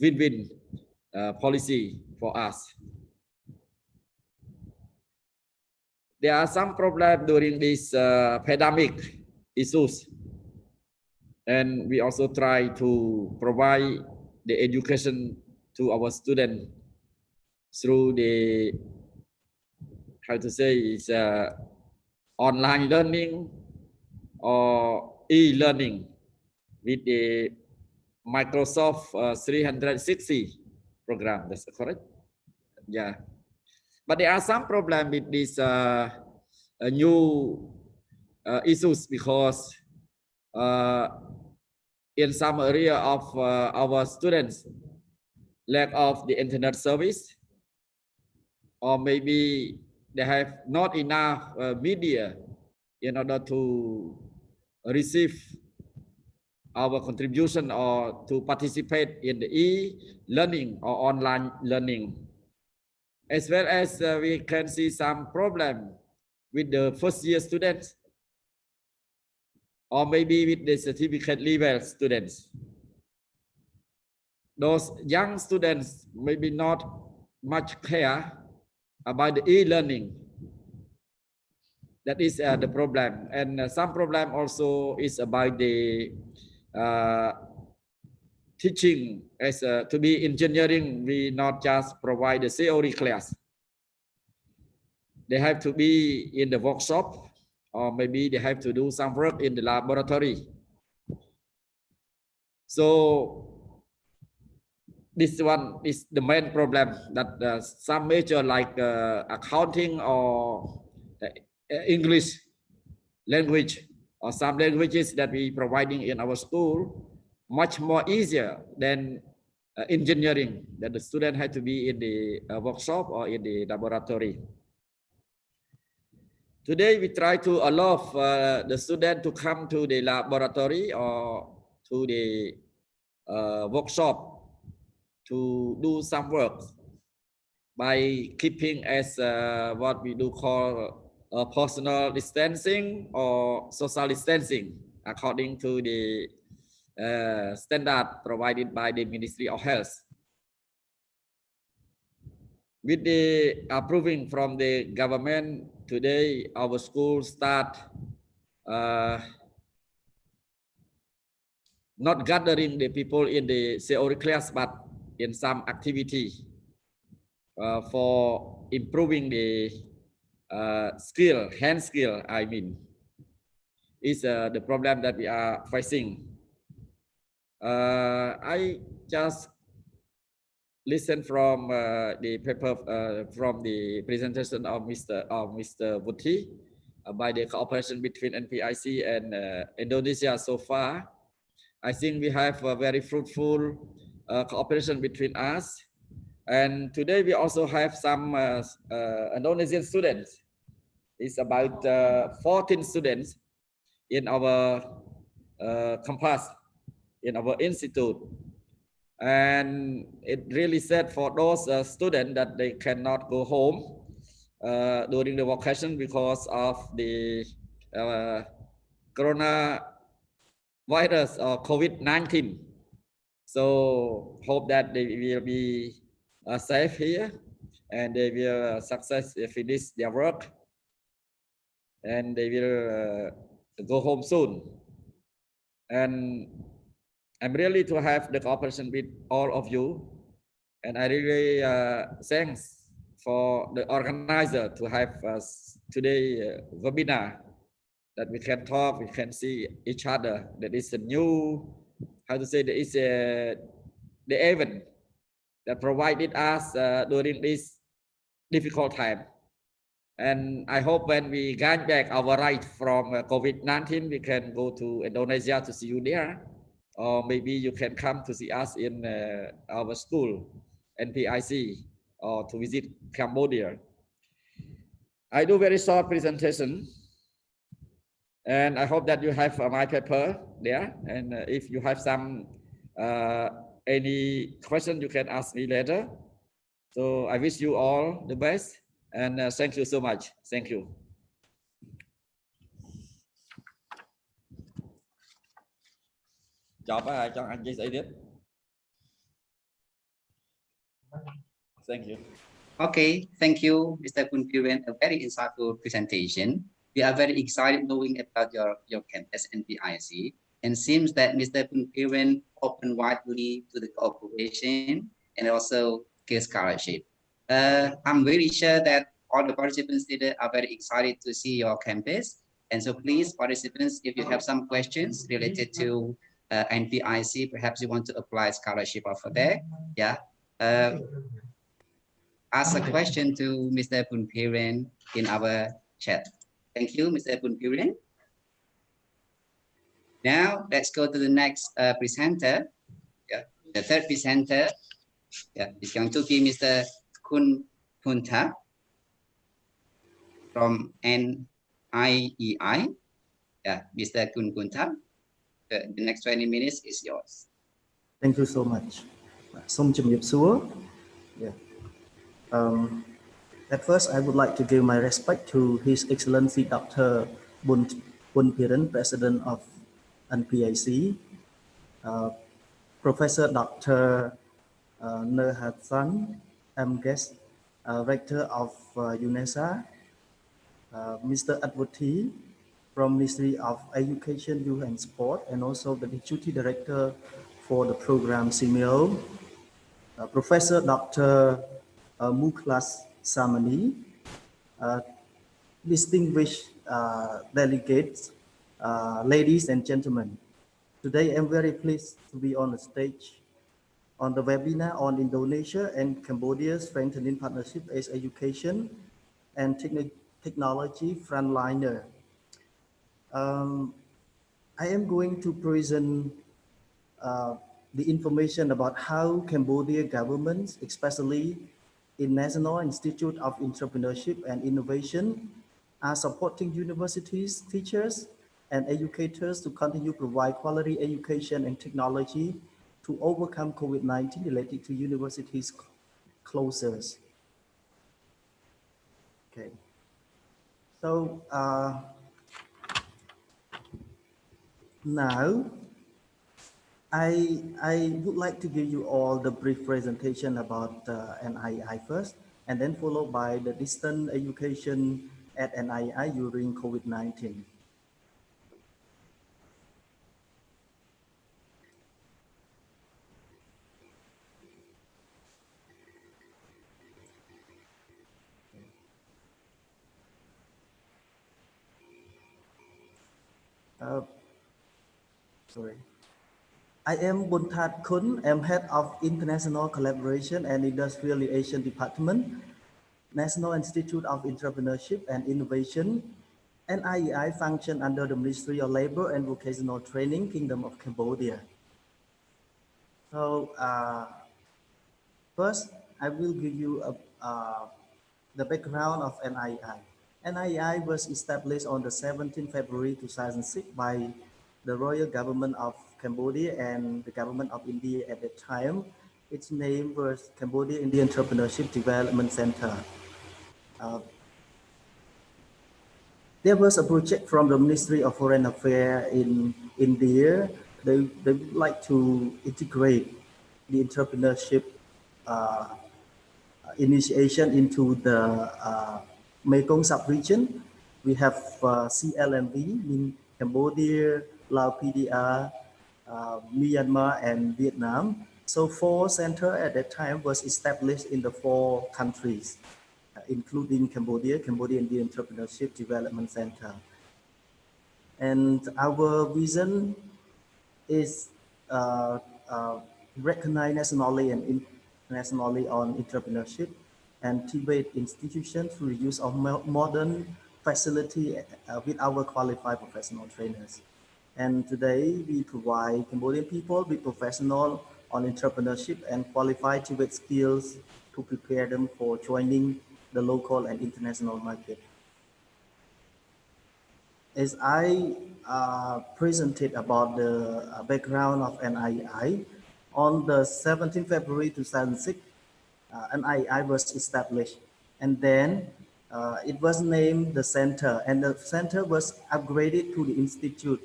Speaker 5: win-win policy for us. There are some problems during this pandemic issues, and we also try to provide the education to our students through the, how to say, is online learning or e-learning with the Microsoft 360 program. That's correct? Yeah. But there are some problems with these new issues because in some area of our students lack of the internet service, or maybe they have not enough media in order to receive our contribution or to participate in the e-learning or online learning. As well as we can see some problem with the first year students, or maybe with the certificate level students. Those young students maybe not much care about the e-learning. That is the problem. And some problem also is about the teaching as to be engineering. We not just provide the theory class. They have to be in the workshop, or maybe they have to do some work in the laboratory. So this one is the main problem, that some major like accounting or English language or some languages that we providing in our school much more easier than engineering, that the student had to be in the workshop or in the laboratory. Today we try to allow the student to come to the laboratory or to the workshop to do some work by keeping as what we do call personal distancing or social distancing according to the standard provided by the Ministry of Health. With the approving from the government, today our school start not gathering the people in the theory class, but in some activity for improving the skill, hand skill, I mean, is the problem that we are facing. I just listen from the paper from the presentation of Mr. Vuthi by the cooperation between NPIC and Indonesia so far. I think we have a very fruitful cooperation between us. And today we also have some Indonesian students. It's about 14 students in our campus, in our institute. And it really sad for those students that they cannot go home during the vacation because of the coronavirus or COVID-19. So hope that they will be safe here and they will successfully finish their work and they will go home soon. And I'm really to have the cooperation with all of you, and I really thanks for the organizer to have today webinar that we can talk, we can see each other. That is a new, how to say, that is the event that provided us during this difficult time. And I hope when we gain back our right from COVID-19, we can go to Indonesia to see you there. Or maybe you can come to see us in our school, NPIC, or to visit Cambodia. I do very short presentation. And I hope that you have my paper there. And if you have some any question, you can ask me later. So I wish you all the best. And thank you so much. Thank you. Chào các anh chia sẻ tiếp. Thank you.
Speaker 2: Okay, thank you, Mr. Punpiwen. A very insightful presentation. We are very excited knowing about your campus and PIC. And seems that Mr. Punpiwen opened widely to the cooperation and also give scholarship. I'm very sure that all the participants today are very excited to see your campus. And so please, participants, if you have some questions related to NPIC, perhaps you want to apply scholarship over there. Yeah. Ask a question to Mr. Punpiwen in our chat. Thank you, Mr. Punpiwen. Now let's go to the next presenter. Yeah, the third presenter. Yeah, is going to be Mr. Kun Punta from NIEI. Yeah, Mr. Kun Punta. The next 20 minutes is yours.
Speaker 8: Thank you so much. Som chum yip suo. Yeah. At first, I would like to give my respect to His Excellency Dr. Bun Piran, President of NPIC, Professor Dr. Nur Hassan MGes, Rector of UNESA, Mr. Advoti from Ministry of Education, Youth and Sport, and also the Deputy Director for the program CMO, Professor Dr. Muklas Samani, distinguished delegates, ladies and gentlemen. Today I'm very pleased to be on the stage on the webinar on Indonesia and Cambodia Strengthening Partnership as Education and Technology Frontliner. I am going to present the information about how Cambodia governments, especially in National Institute of Entrepreneurship and Innovation, are supporting universities, teachers, and educators to continue to provide quality education and technology to overcome COVID-19 related to universities closures. Okay. So now I would like to give you all the brief presentation about NIEI first, and then followed by the distance education at NIEI during COVID-19. Sorry. I am Bunthat Kun. I'm head of International Collaboration and Industrial Relations Department, National Institute of Entrepreneurship and Innovation. NIEI function under the Ministry of Labor and Vocational Training, Kingdom of Cambodia. So first, I will give you the background of NIEI. NIEI was established on the 17th February 2006 by the Royal Government of Cambodia and the Government of India at that time. Its name was Cambodia Indian Entrepreneurship Development Center. There was a project from the Ministry of Foreign Affairs in India. They would like to integrate the entrepreneurship initiation into the Mekong sub-region. We have CLMV in Cambodia, Laos, PDR, Myanmar, and Vietnam. So 4 centers at that time was established in the 4 countries, including Cambodia, Cambodia Indian Entrepreneurship Development Center. And our vision is recognize nationally and internationally on entrepreneurship and activate institutions through the use of modern facility with our qualified professional trainers. And today we provide Cambodian people with professional on entrepreneurship and qualified Tibet skills to prepare them for joining the local and international market. As I presented about the background of NII, on the 17th February 2006, NII was established, and then it was named the center, and the center was upgraded to the institute,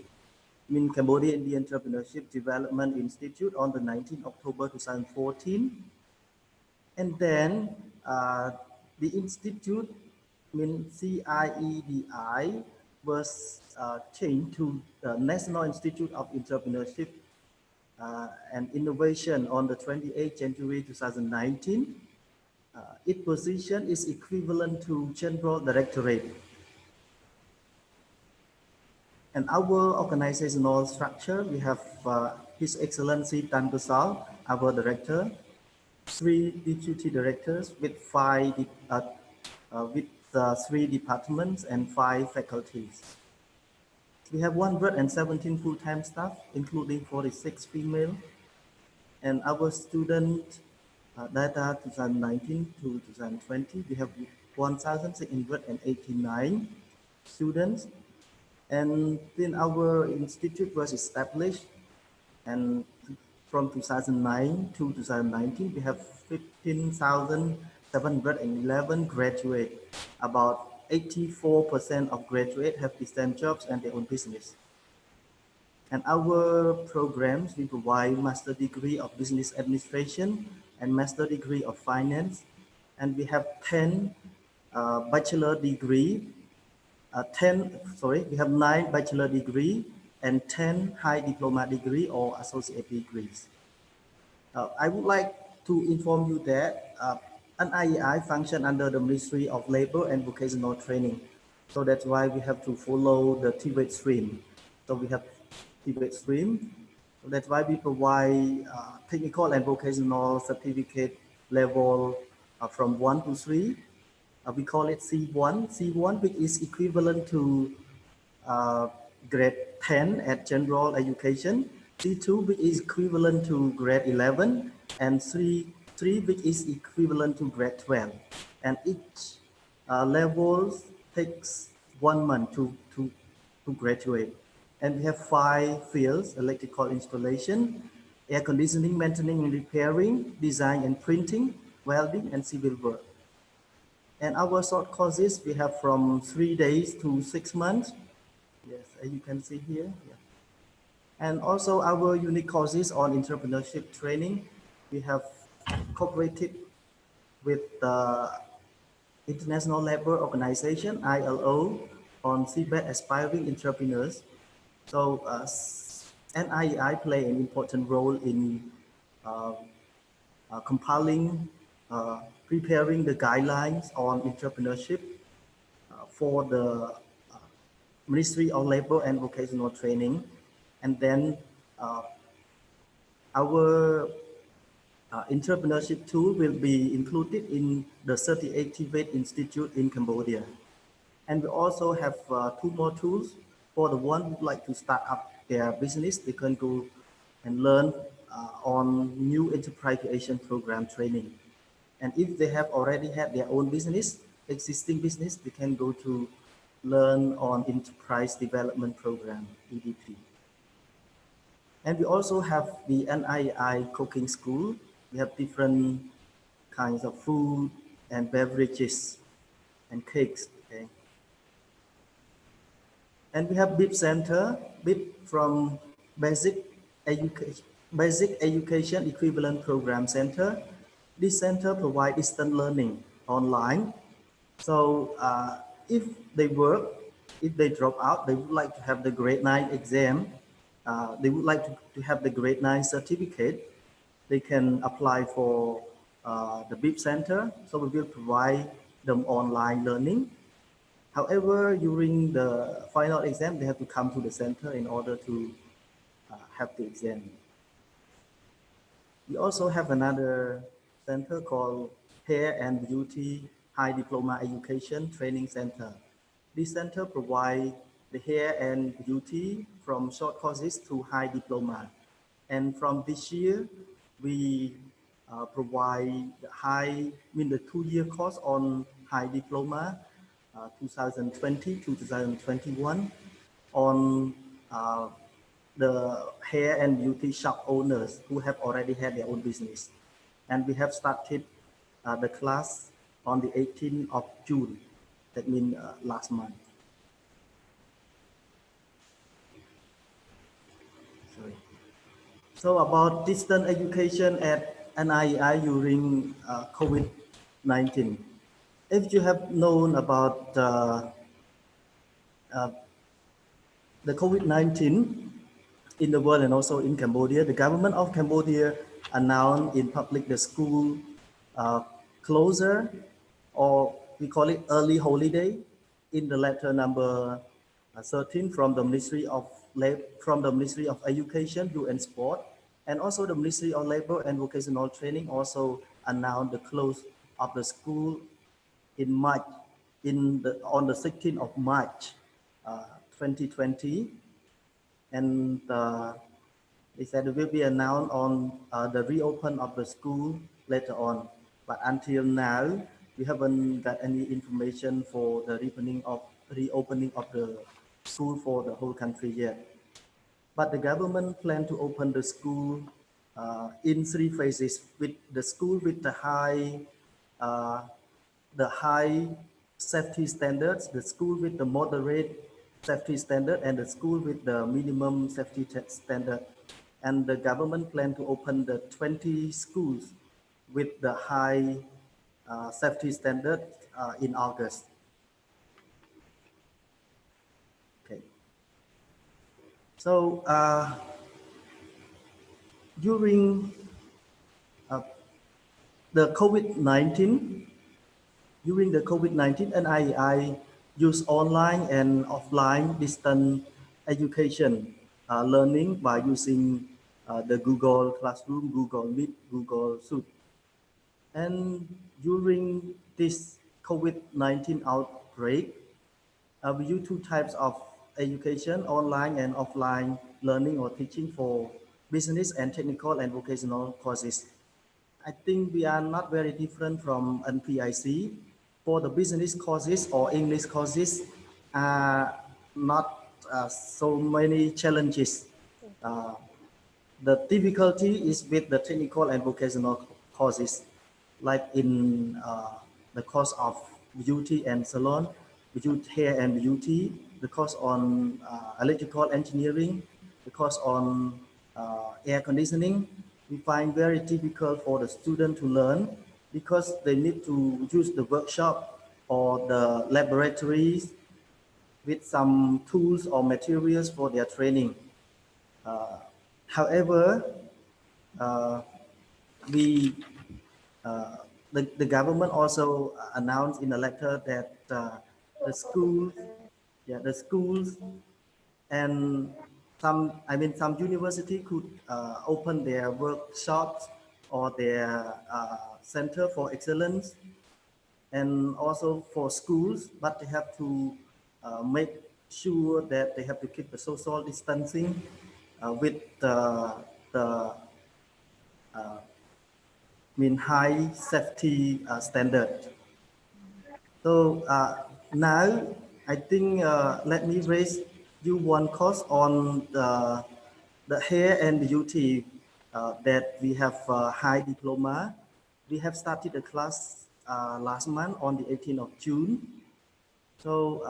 Speaker 8: mean Cambodia Indian Entrepreneurship Development Institute, on the 19th October 2014. And then the institute, mean CIEDI, was changed to the National Institute of Entrepreneurship and Innovation on the 28th January 2019. Its position is equivalent to General Directorate. And our organizational structure, we have His Excellency Tan Gusal, our director, 3 deputy directors with 3 departments and 5 faculties. We have 117 full-time staff, including 46 female, and our student data 2019 to 2020, we have 1,689 students. And then our institute was established, and from 2009 to 2019, we have 15,711 graduates. About 84% of graduates have decent jobs and their own business. And our programs, we provide master degree of business administration and master degree of finance. And we have 10 bachelor degree, we have 9 bachelor degree and 10 high diploma degree or associate degrees. I would like to inform you that NIEI function under the Ministry of Labor and Vocational Training. So that's why we have to follow the Tibet stream. So we have Tibet stream. So that's why we provide technical and vocational certificate level from 1 to 3. We call it C1. C1, which is equivalent to grade 10 at general education. C2, which is equivalent to grade 11, and C3, which is equivalent to grade 12. And each level takes 1 month to graduate. And we have 5 fields: electrical installation, air conditioning, maintaining and repairing, design and printing, welding, and civil work. And our short courses, we have from 3 days to 6 months. Yes, as you can see here. Yeah. And also our unique courses on entrepreneurship training. We have cooperated with the International Labour Organization, ILO, on CBET aspiring entrepreneurs. So NIEI play an important role in compiling, preparing the guidelines on entrepreneurship for the Ministry of Labor and Vocational Training. And then our entrepreneurship tool will be included in the 38 Tibet Institute in Cambodia. And we also have 2 more tools for the one who would like to start up their business. They can go and learn on new enterprise creation program training. And if they have already had their own business, existing business, they can go to learn on enterprise development program, EDP. And we also have the NII cooking school. We have different kinds of food and beverages and cakes. Okay. And we have BIP Center, BIP from Basic Education Equivalent Program Center. This center provides distant learning online. So if they work, if they drop out, they would like to have the grade 9 exam. They would like to have the grade 9 certificate. They can apply for the BIP Center. So we will provide them online learning. However, during the final exam, they have to come to the center in order to have the exam. We also have another center called Hair and Beauty High Diploma Education Training Center. This center provides the hair and beauty from short courses to high diploma. And from this year, we provide the 2-year course on high diploma, 2020 to 2021, on the hair and beauty shop owners who have already had their own business. And we have started the class on the 18th of June, that means last month. Sorry. So about distance education at NIEI during COVID-19. If you have known about the COVID-19 in the world and also in Cambodia, the government of Cambodia announced in public the school closure, or we call it early holiday, in the letter number 13 from the Ministry of Education, Youth and Sport, and also the Ministry of Labor and Vocational Training also announced the close of the school in March, on the 16th of March 2020, and they said it will be announced on the reopen of the school later on. But until now, we haven't got any information for the reopening of the school for the whole country yet. But the government plan to open the school in 3 phases, with the school with the high safety standards, the school with the moderate safety standard, and the school with the minimum safety standard. And the government plan to open the 20 schools with the high safety standard in August. Okay. So during the COVID-19, NIEI use online and offline distance education learning by using the Google Classroom, Google Meet, Google Suite. And during this COVID-19 outbreak, we use 2 types of education, online and offline learning or teaching for business and technical and vocational courses. I think we are not very different from NPIC. For the business courses or English courses, not so many challenges. The difficulty is with the technical and vocational courses, like in the course of beauty and salon, hair and beauty, the course on electrical engineering, the course on air conditioning. We find very difficult for the student to learn because they need to use the workshop or the laboratories with some tools or materials for their training. However, the government also announced in a letter that the schools and some university could open their workshops or their center for excellence, and also for schools, but they have to make sure that they have to keep the social distancing with the high safety standard. So now I think let me raise you one course on the hair and beauty that we have high diploma. We have started a class last month on the 18th of June. So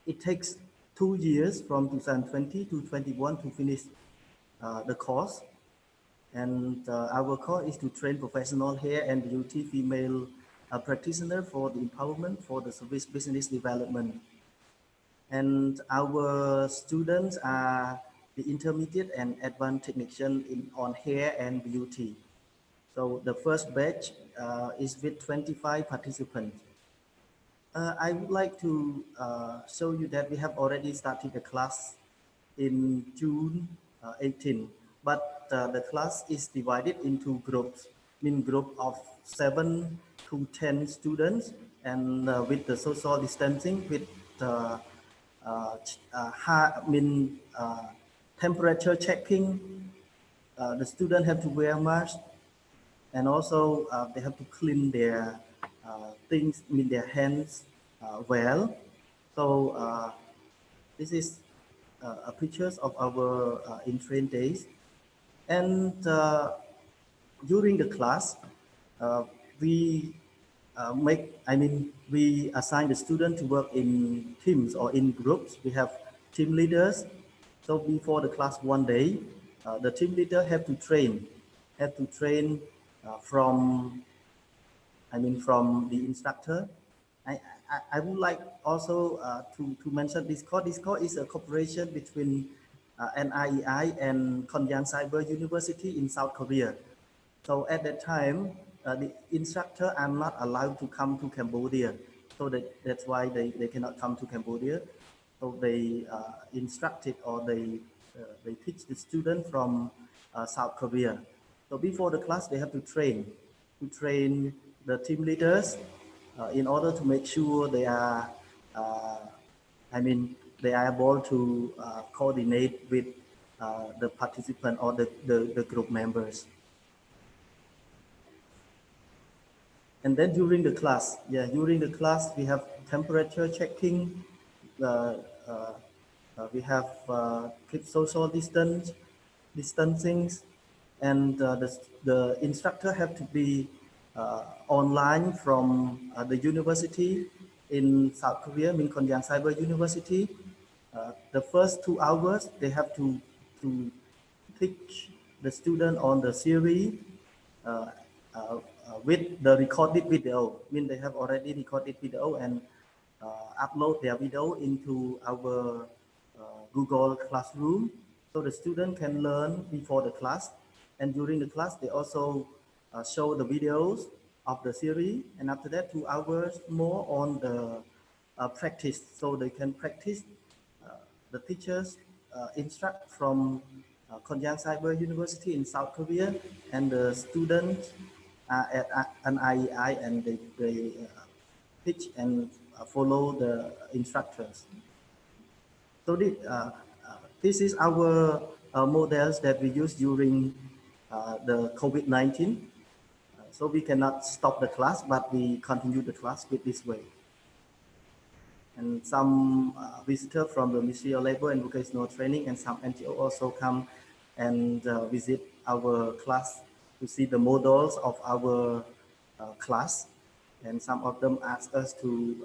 Speaker 8: it takes 2 years from 2020 to 21 to finish the course. And our course is to train professional hair and beauty female practitioner for the empowerment for the service business development. And our students are the intermediate and advanced technician on hair and beauty. So the first batch is with 25 participants. I would like to show you that we have already started the class in June 18, but the class is divided into groups, group of 7 to 10 students, and with the social distancing, with temperature checking, the students have to wear masks, and also they have to clean their things, their hands well. So this is pictures of our in-train days. And during the class, we we assign the student to work in teams or in groups. We have team leaders. So before the class one day, the team leader have to train from from the instructor. I would like also to mention this code. This code is a cooperation between NIEI and Korean Cyber University in South Korea. So at that time, the instructor are not allowed to come to Cambodia. So that's why they cannot come to Cambodia. So they instructed or they teach the student from South Korea. So before the class, they have to train the team leaders in order to make sure they are, they are able to coordinate with the participant or the group members. And then during the class, we have temperature checking. We have keep social distancing, and the instructor have to be online from the university in South Korea, Korean Cyber University. The first 2 hours, they have to teach the student on the theory with the recorded video. They have already recorded video and upload their video into our Google Classroom, so the student can learn before the class. And during the class, they also show the videos of the series. And after that, 2 hours more on the practice, so they can practice. The teachers instruct from Korean Cyber University in South Korea, and the students at an IEI, and they teach and follow the instructors. So this is our models that we use during the COVID-19. So we cannot stop the class, but we continue the class with this way. And some visitors from the Ministry of Labor and Vocational Training and some NGO also come and visit our class to see the models of our class. And some of them ask us to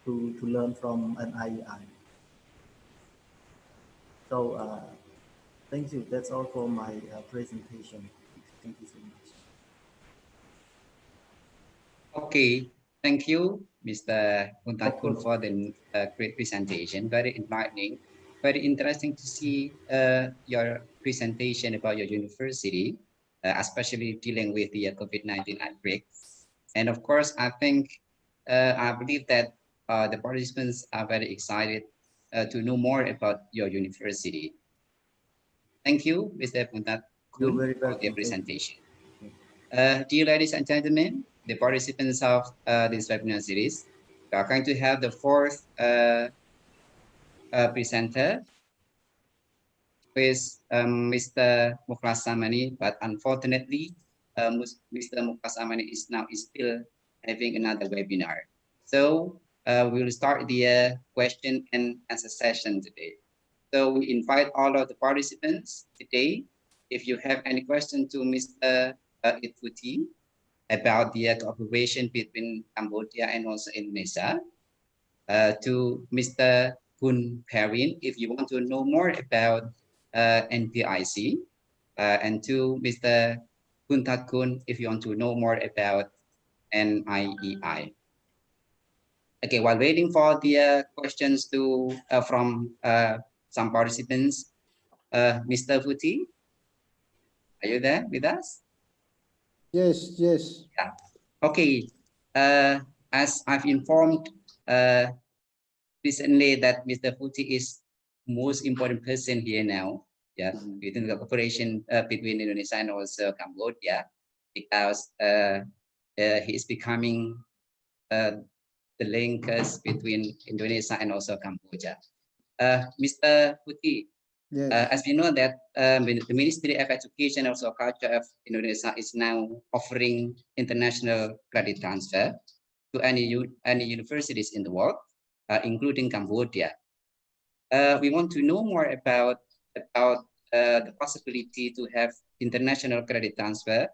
Speaker 8: learn from an IEI. So thank you. That's all for my presentation. Thank you so much.
Speaker 2: Okay, thank you, Mr. Puntakun, for the great presentation. Very enlightening, very interesting to see your presentation about your university, especially dealing with the COVID-19 outbreak. And of course, I believe that the participants are very excited to know more about your university. Thank you, Mr. Puntakun, for the presentation. Dear ladies and gentlemen, the participants of this webinar series, we are going to have the fourth presenter, with Mr. Muklas Samani, but unfortunately, Mr. Muklas Samani is still having another webinar. So we will start the question and answer session today. So we invite all of the participants today. If you have any question to Mr. Itfuti about the cooperation between Cambodia and also Indonesia, to Mr. Kun Perin, if you want to know more about NPIC, and to Mr. Kun Kun, if you want to know more about NIEI. Okay, while waiting for the questions from some participants, Mr. Futi, are you there with us?
Speaker 3: Yes, yes.
Speaker 2: Yeah. Okay. as I've informed recently that Mr. Putih is most important person here now, yeah, within the cooperation between Indonesia and also Cambodia, because he is becoming the linkers between Indonesia and also Cambodia. Mr. Putih,
Speaker 3: Yes.
Speaker 2: as we know that the Ministry of Education and also Culture of Indonesia is now offering international credit transfer to any universities in the world, including Cambodia. We want to know more about the possibility to have international credit transfer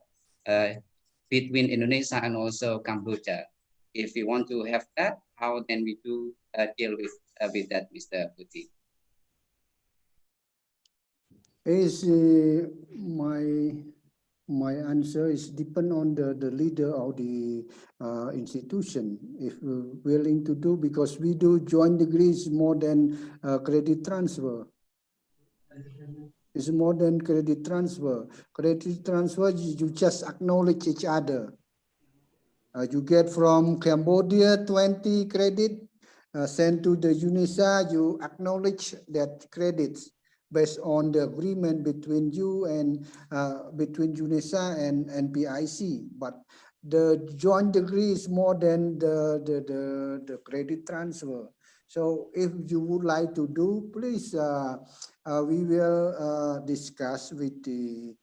Speaker 2: between Indonesia and also Cambodia. If we want to have that, how then we do deal with that, Mr. Putih?
Speaker 3: Is my answer is depend on the leader of the institution, if willing to do, because we do joint degrees more than credit transfer. It's more than credit transfer. Credit transfer, you just acknowledge each other. You get from Cambodia 20 credit, sent to the UNISA, you acknowledge that credits based on the agreement between you and between UNISA and PIC. But the joint degree is more than the credit transfer. So if you would like to do, please, we will discuss with the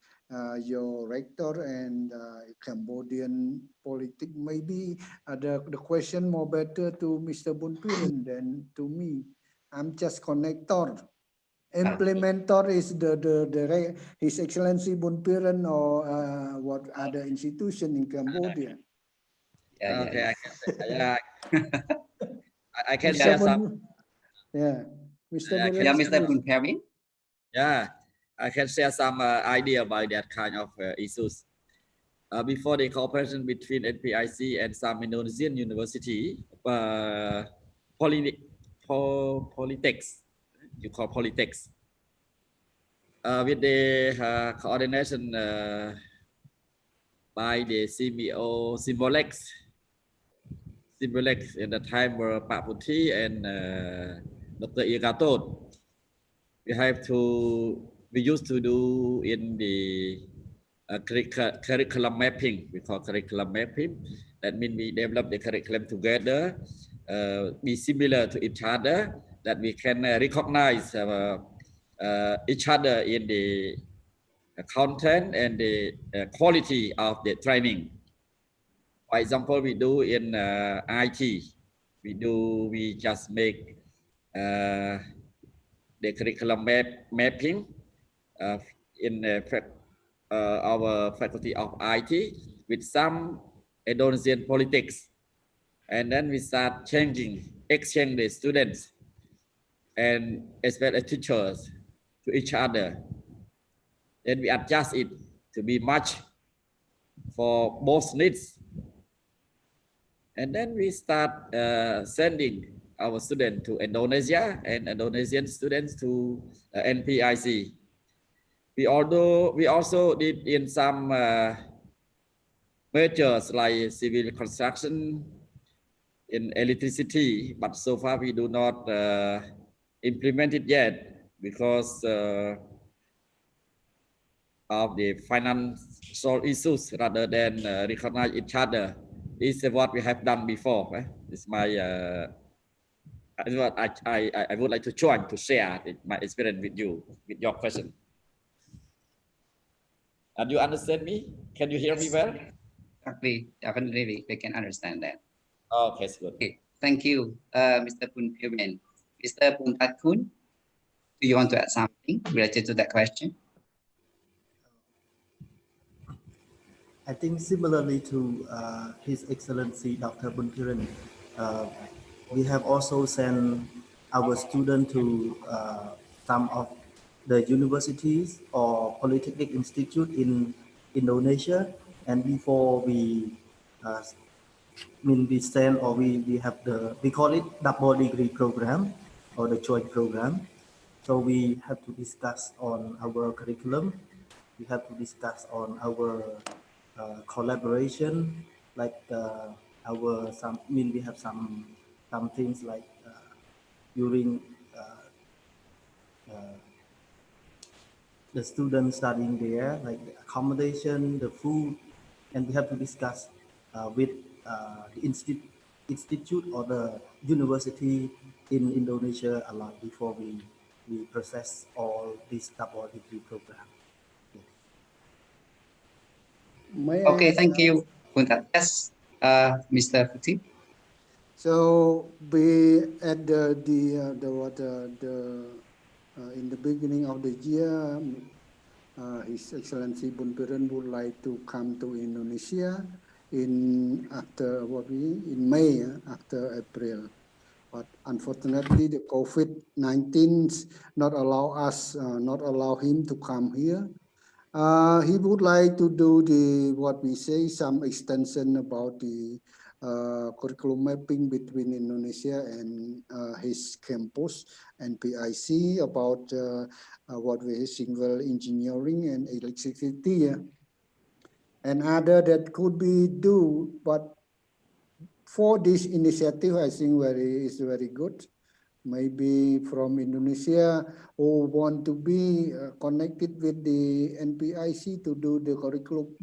Speaker 3: your rector and Cambodian politic. Maybe the question more better to Mr. Bunpiran than to me. I'm just connector. Implementer is His Excellency Bunpiran or what other institution in Cambodia.
Speaker 5: Okay, I can
Speaker 3: Mr.
Speaker 5: share some.
Speaker 3: Yeah, Mr.
Speaker 2: Yeah, Mr. Bunpiran.
Speaker 5: Yeah, I can share some idea about that kind of issues. Before the cooperation between NPIC and some Indonesian university, politics, you call politics, with the coordination by the CBO Symbolex in the time where Pak Putih and Dr. Igatot, we used to do in the curriculum mapping. We call curriculum mapping. That means we develop the curriculum together, be similar to each other, that we can recognize each other in the content and the quality of the training. For example, we do in IT, we just make the curriculum mapping in our faculty of IT with some Indonesian politics, and then we start exchange the students and especially teachers to each other. Then we adjust it to be matched for both needs. And then we start sending our students to Indonesia and Indonesian students to NPIC. We also did in some majors like civil construction, in electricity, but so far we do not implement it yet because of the financial issues rather than recognize each other. This is what we have done before. It's my what I would like to join to share my experience with you with your question. And you understand me? Can you hear me well?
Speaker 2: Exactly. Definitely, we can understand that.
Speaker 5: Okay, it's good.
Speaker 2: Okay, thank you, Mr. Bunpiran. Mr. Buntakun, do you want to add something related to that question?
Speaker 8: I think similarly to His Excellency Dr. Bunpiran, we have also sent our students to some of the universities or polytechnic institute in Indonesia, and before we we send or we have we call it double degree program or the joint program. So we have to discuss on our curriculum. We have to discuss on our collaboration. Like we have some things like during the students studying there, like the accommodation, the food, and we have to discuss with the institute or the university in Indonesia a lot before we process all this double degree program.
Speaker 2: Okay, thank you, Puntat. Yes, Mr. Futi.
Speaker 3: So we at in the beginning of the year, His Excellency Bun Piran would like to come to Indonesia in May, after April. But unfortunately, the COVID-19 not allow him to come here. He would like to do some extension about the curriculum mapping between Indonesia and his campus and PIC about civil engineering and electricity, and other that could be do. But for this initiative, I think is very good. Maybe from Indonesia who want to be connected with the NPIC to do the curriculum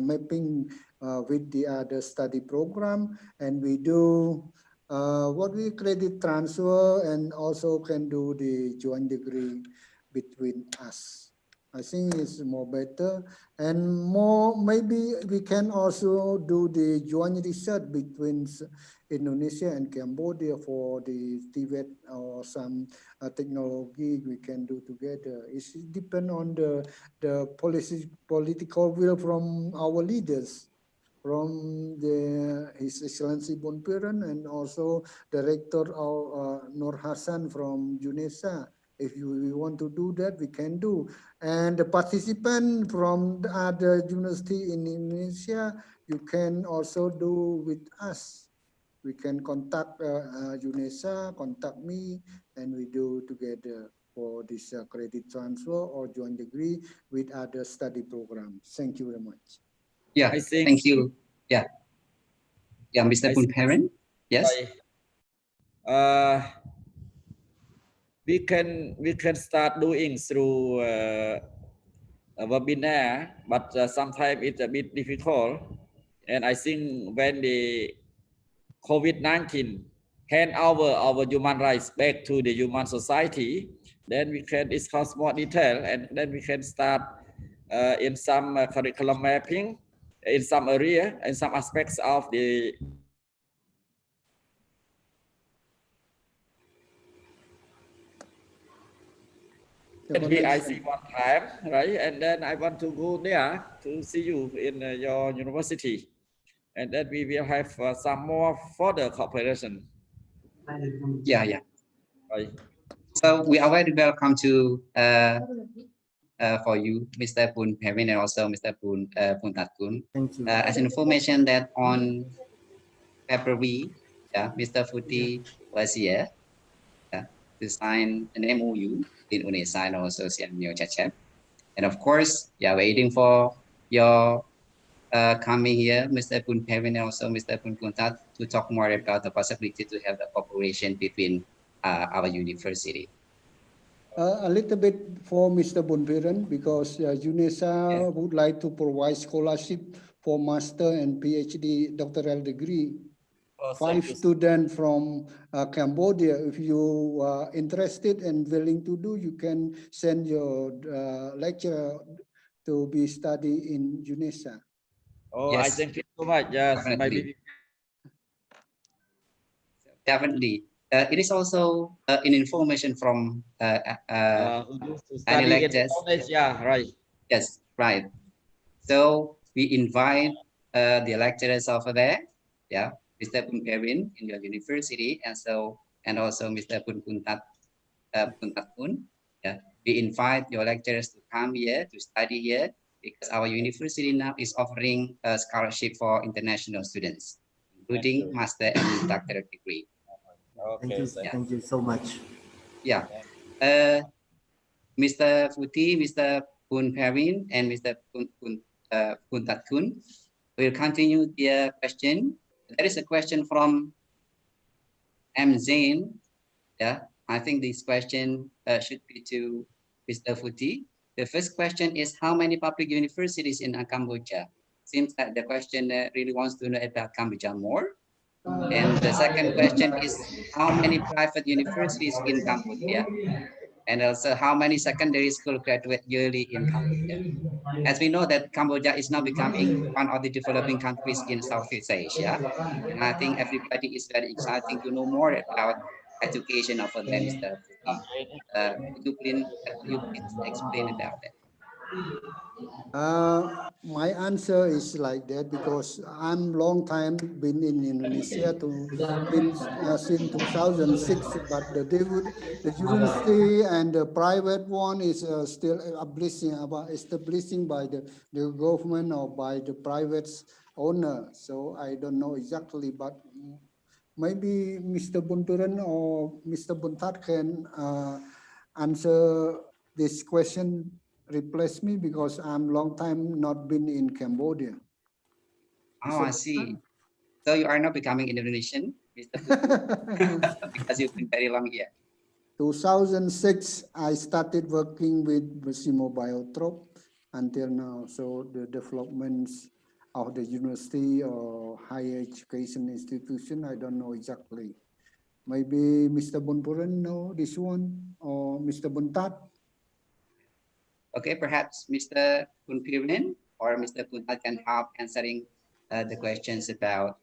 Speaker 3: mapping with the other study program, and we do credit transfer, and also can do the joint degree between us. I think it's more better, and more maybe we can also do the joint research between Indonesia and Cambodia for the Tibet or some technology we can do together. It depends on the political will from our leaders, from His Excellency Bun Piran, and also Director Nur Hassan from UNESA. If we want to do that, we can do. And the participant from the other university in Indonesia, you can also do with us. We can contact UNESA, contact me, and we do together for this credit transfer or joint degree with other study programs. Thank you very much.
Speaker 2: Yeah, thank you. Yeah, Mr. Bun Piran. Yes.
Speaker 5: We can start doing through a webinar, but sometimes it's a bit difficult. And I think when the COVID-19 hand over our human rights back to the human society, then we can discuss more detail, and then we can start in some curriculum mapping in some area and some aspects of the NPIC one time, right? And then I want to go there to see you in your university, and then we will have some more further cooperation.
Speaker 2: Yeah. Right. So we are very welcome to for you, Mr. Bun Piran, and also Mr. Puntat Kun.
Speaker 8: Thank you.
Speaker 2: As information that on February, Mr. Futi was here to sign an MOU in UNESA and also Siamio Chachep. And of course, waiting for your coming here, Mr. Bun Piran and also Mr. Bun Puntat, to talk more about the possibility to have the cooperation between our university.
Speaker 3: A little bit for Mr. Bun Piran, because UNESA would like to provide scholarship for master and PhD doctoral degree. 5 students from Cambodia. If you are interested and willing to do, you can send your lecturer to be study in UNESA.
Speaker 5: Oh, yes. I thank you so much. Yes,
Speaker 2: definitely. It is also an information from
Speaker 5: study lectures. Yeah, right.
Speaker 2: Yes, right. So we invite the lecturers over there. Yeah. Mr. Bun Piran in your university, and also Mr. Bun Puntat Kun. Yeah, we invite your lecturers to come here to study here, because our university now is offering a scholarship for international students, including master and doctorate degree.
Speaker 8: Okay, thank you so much.
Speaker 2: Yeah, Mr. Futi, Mr. Bun Piran, and Mr. Puntat Kun will continue their question There is a question from M. Zain. Yeah, I think this question should be to Mr. Futi. The first question is, how many public universities in Cambodia? Seems that the question really wants to know about Cambodia more. And the second question is, how many private universities in Cambodia? And also, how many secondary school graduate yearly in Cambodia? As we know that Cambodia is now becoming one of the developing countries in Southeast Asia. And I think everybody is very excited to know more about education of there, Mr. Futi. Could you please explain about that?
Speaker 3: My answer is like that because I'm long time been in Indonesia since 2006, but the university and the private one is still establishing by the government or by the private owner. So I don't know exactly, but maybe Mr. Bunturan or Mr. Buntat can answer this question, replace me, because I'm long time not been in Cambodia.
Speaker 2: Oh, I see. So you are not becoming Indonesian, Mr. Putu, because you've been very long here.
Speaker 3: 2006, I started working with Massimo Biotrop until now. So the developments of the university or higher education institution, I don't know exactly. Maybe Mr. Bunpuran know this one, or Mr. Buntat.
Speaker 2: Okay, perhaps Mr. Punpirin or Mr. Puntat can help answering the questions about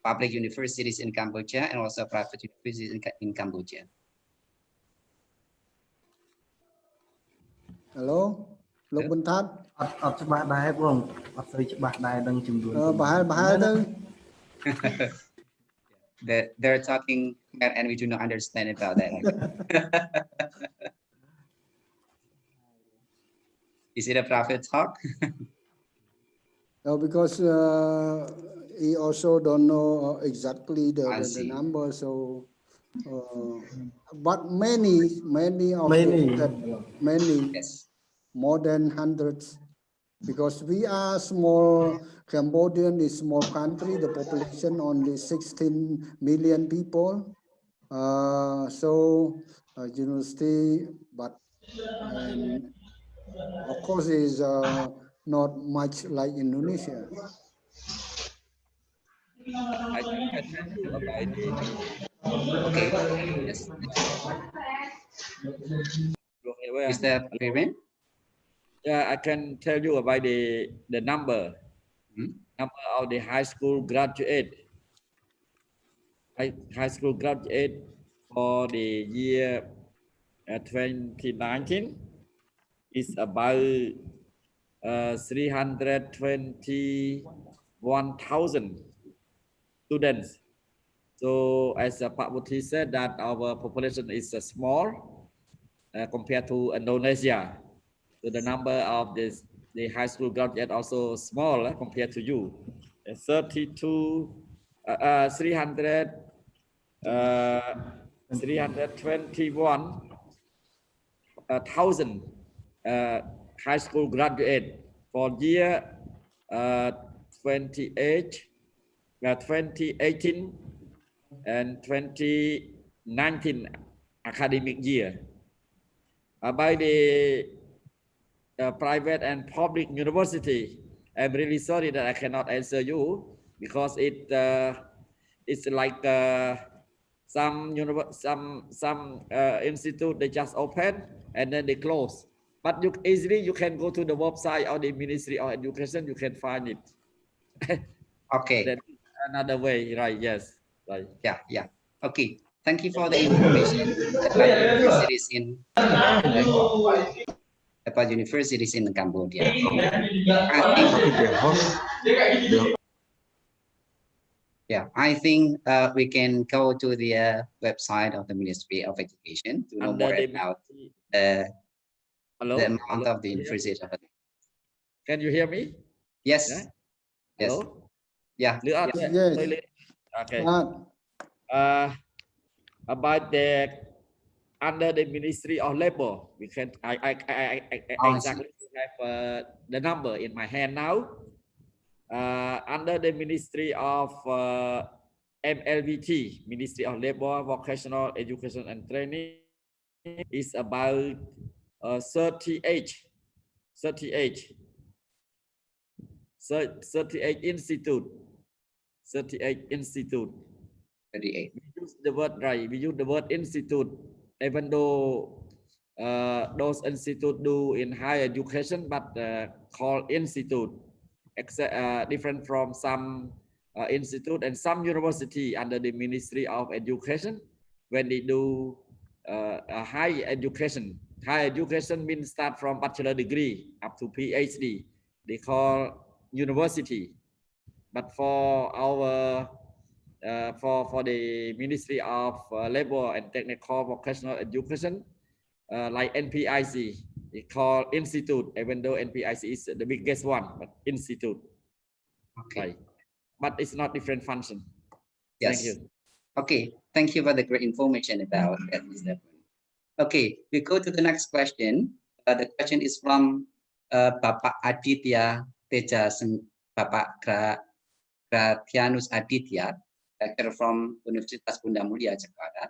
Speaker 2: public universities in Cambodia and also private universities in Cambodia.
Speaker 3: Hello,លោកបន្តាត់
Speaker 8: អត់ច្បាស់ដែរបងអត់សូវច្បាស់ដែរនឹងចំនួន
Speaker 3: ប្រហែលទៅ
Speaker 2: They're talking and we do not understand about that. Is it a private talk?
Speaker 3: No, because he also don't know exactly the number. So, but many
Speaker 2: yes,
Speaker 3: more than hundreds. Because we are small, Cambodian is small country, the population only 16 million people. So university, but of course is not much like Indonesia.
Speaker 5: I can tell you about the.
Speaker 2: Okay. Yes. Mr. Pirin?
Speaker 5: Yeah, I can tell you about the number. Number of the high school graduate. High school graduate for the year 2019 is about 321,000 students. So as Pak Muti said that our population is small compared to Indonesia. So the number of the high school graduate also small compared to you. 321,000 high school graduate for year 2018 and 2019 academic year. By the private and public university, I'm really sorry that I cannot answer you because it's like some institute they just open and then they close. But you can go to the website of the Ministry of Education, you can find it.
Speaker 2: Okay.
Speaker 5: That's another way, right? Yes. Right.
Speaker 2: Yeah. Okay. Thank you for the information about universities in Cambodia. I think we can go to the website of the Ministry of Education to know more about the amount of the universities.
Speaker 5: Can you hear me?
Speaker 2: Yes.
Speaker 5: Yeah?
Speaker 2: Yes.
Speaker 5: Hello?
Speaker 2: Yeah.
Speaker 3: Yes.
Speaker 5: Okay. About the under the Ministry of Labor, we can I exactly have the number in my hand now. under the Ministry of MLVT, Ministry of Labor, Vocational Education and Training, is about 38 institute.
Speaker 2: 38.
Speaker 5: We use the word right. We use the word institute, even though those institute do in higher education, but called institute, different from some institute and some university under the Ministry of Education when they do a high education. High education means start from bachelor degree up to PhD. They call university. But for our for the Ministry of Labor and Technical Vocational Education, like NPIC, it called institute, even though NPIC is the biggest one, but institute.
Speaker 2: Okay.
Speaker 5: Right. But it's not different function.
Speaker 2: Yes.
Speaker 5: Thank you.
Speaker 2: Okay, thank you for the great information about that, Mr. Okay, we go to the next question. The question is from Bapak Aditya Teja, Bapak Gratianus Aditya, lecturer from Universitas Bunda Mulia, Jakarta.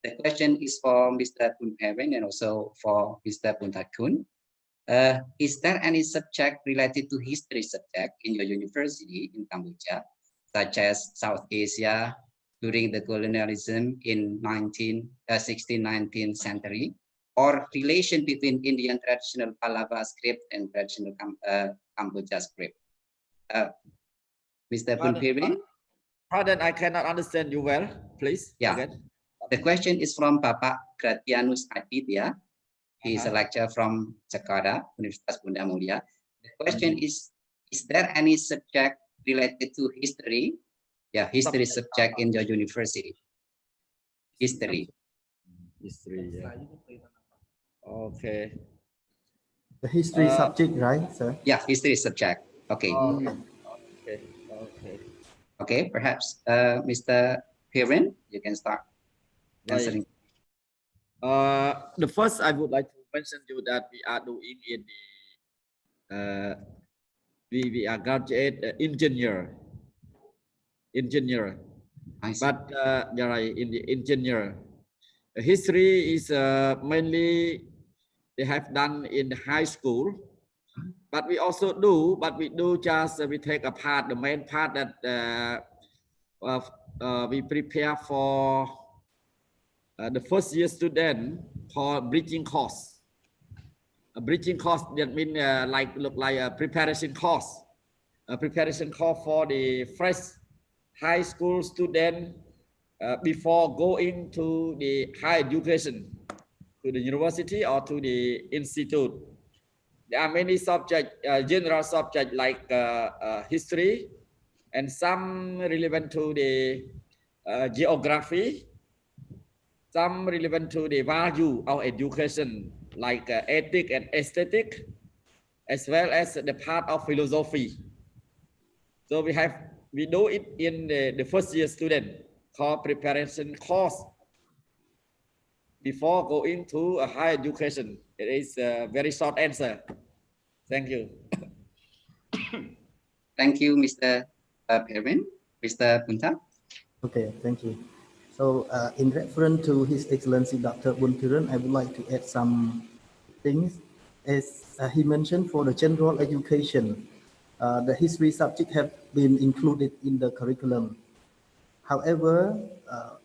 Speaker 2: The question is for Mr. Pun Hewen and also for Mr. Pun Takun. Is there any subject related to history subject in your university in Cambodia, such as South Asia during the colonialism in 16th-19th century, or relation between Indian traditional Palava script and traditional Cambodia script? Mr. Pun Hewen?
Speaker 5: Pardon, I cannot understand you well, please.
Speaker 2: Yeah.
Speaker 5: Again.
Speaker 2: The question is from Bapak Gratianus Aditya. He is a lecturer from Jakarta, Universitas Bunda Mulia. The question is there any subject related to history? Yeah, history subject in your university. History.
Speaker 5: History, yeah. Okay.
Speaker 8: The history subject, right, sir?
Speaker 2: Yeah, history subject. Okay.
Speaker 5: Okay. Okay.
Speaker 2: Okay, perhaps Mr. Pirin, you can start answering.
Speaker 5: The first I would like to mention to you that we are doing in the we are graduate engineer. But you're right, in the engineer. History is mainly they have done in the high school, but we also do, but we do just we take a part, the main part that we prepare for the first year student called bridging course. A bridging course that means look like a preparation course. A preparation course for the fresh high school student before going to the higher education, to the university or to the institute. There are many subjects, general subjects like history, and some relevant to the geography, some relevant to the value of education, like ethic and aesthetic, as well as the part of philosophy. So we do it in the first year student called preparation course before going to a higher education. It is a very short answer. Thank you.
Speaker 2: Thank you, Mr. Pirin. Mr. Punta?
Speaker 8: Okay, thank you. So in reference to His Excellency Dr. Bun Piran, I would like to add some things. As he mentioned, for the general education, the history subject have been included in the curriculum. However,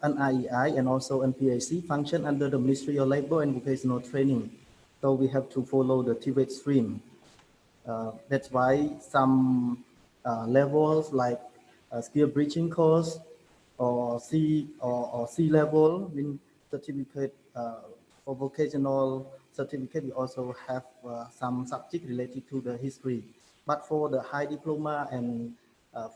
Speaker 8: NIEI and also NPAC function under the Ministry of Labor and Vocational Training. So we have to follow the TVET stream. That's why some levels like skill bridging course or C level, mean certificate for vocational certificate, we also have some subject related to the history. But for the high diploma and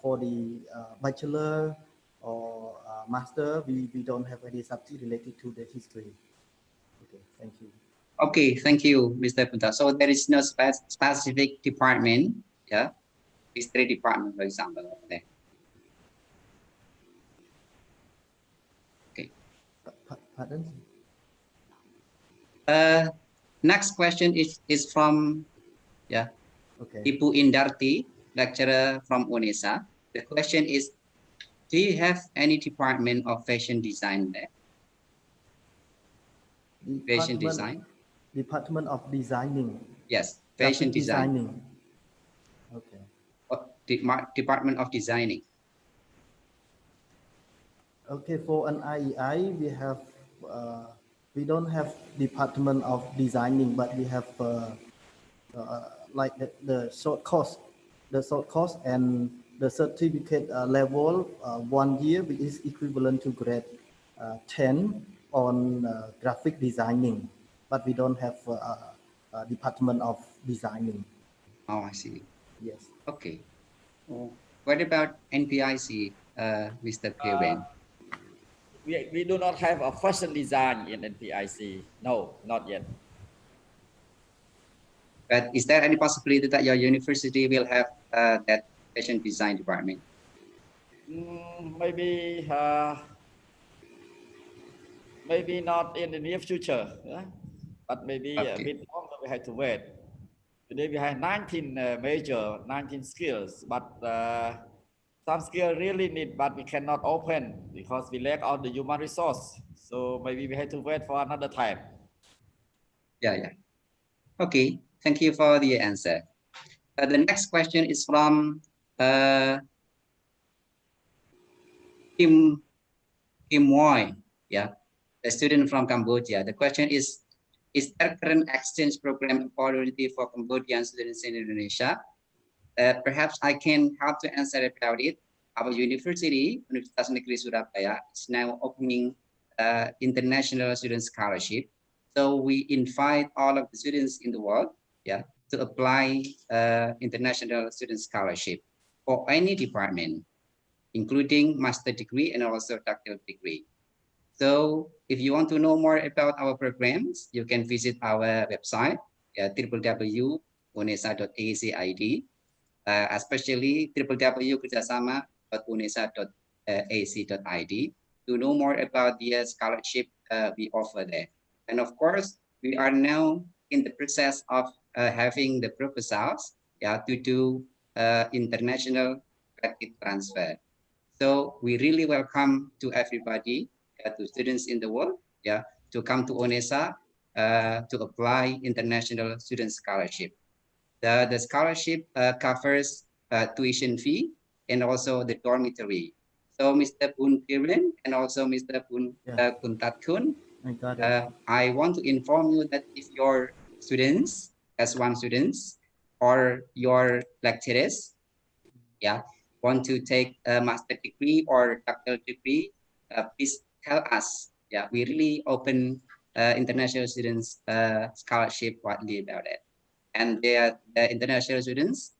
Speaker 8: for the bachelor or master, we don't have any subject related to the history. Okay, thank you.
Speaker 2: Okay, thank you, Mr. Punta. So there is no specific department, yeah, history department, for example. Okay.
Speaker 8: Pardon?
Speaker 2: Next question is from, yeah,
Speaker 8: okay.
Speaker 2: Ibu Indarti. lecturer from UNESA. The question is, do you have any department of fashion design there? Fashion design?
Speaker 8: Department of Designing.
Speaker 2: Yes, fashion
Speaker 8: Graphic
Speaker 2: design.
Speaker 8: Designing. Okay.
Speaker 2: Department of Designing.
Speaker 8: Okay, for an IEI, we don't have Department of Designing, but we have like the short course, and the certificate level 1 year, which is equivalent to grade 10 on graphic designing, but we don't have a Department of Designing.
Speaker 2: Oh, I see.
Speaker 8: Yes.
Speaker 2: Okay. What about NPIC, Mr. Kevin?
Speaker 5: We do not have a fashion design in NPIC. No, not yet.
Speaker 2: But is there any possibility that your university will have that fashion design department?
Speaker 5: Maybe not in the near future, but maybe a bit longer. We have to wait. Today we have 19 major, 19 skills, but some skill really need, but we cannot open because we lack all the human resource. So maybe we have to wait for another time.
Speaker 2: Yeah. Okay, thank you for the answer. The next question is from Kim Moy, a student from Cambodia. The question is there current exchange program opportunity for Cambodian students in Indonesia? Perhaps I can help to answer about it. Our university, Universitas Negeri Surabaya, is now opening international student scholarship. So we invite all of the students in the world, to apply international student scholarship for any department, including master degree and also doctoral degree. So if you want to know more about our programs, you can visit our website, www.unesa.ac.id, especially www.kerjasama.unesa.ac.id to know more about the scholarship we offer there. And of course, we are now in the process of having the proposals to do international credit transfer. So we really welcome to everybody, to students in the world, to come to UNESA to apply international student scholarship. The scholarship covers tuition fee and also the dormitory. So Mr. Bun Pirlen and also Mr. Bun Kuntatkun, I want to inform you that if your students, S1 students, or your lecturers, want to take a master degree or doctoral degree, please tell us. We really open international students scholarship widely about it. And the international students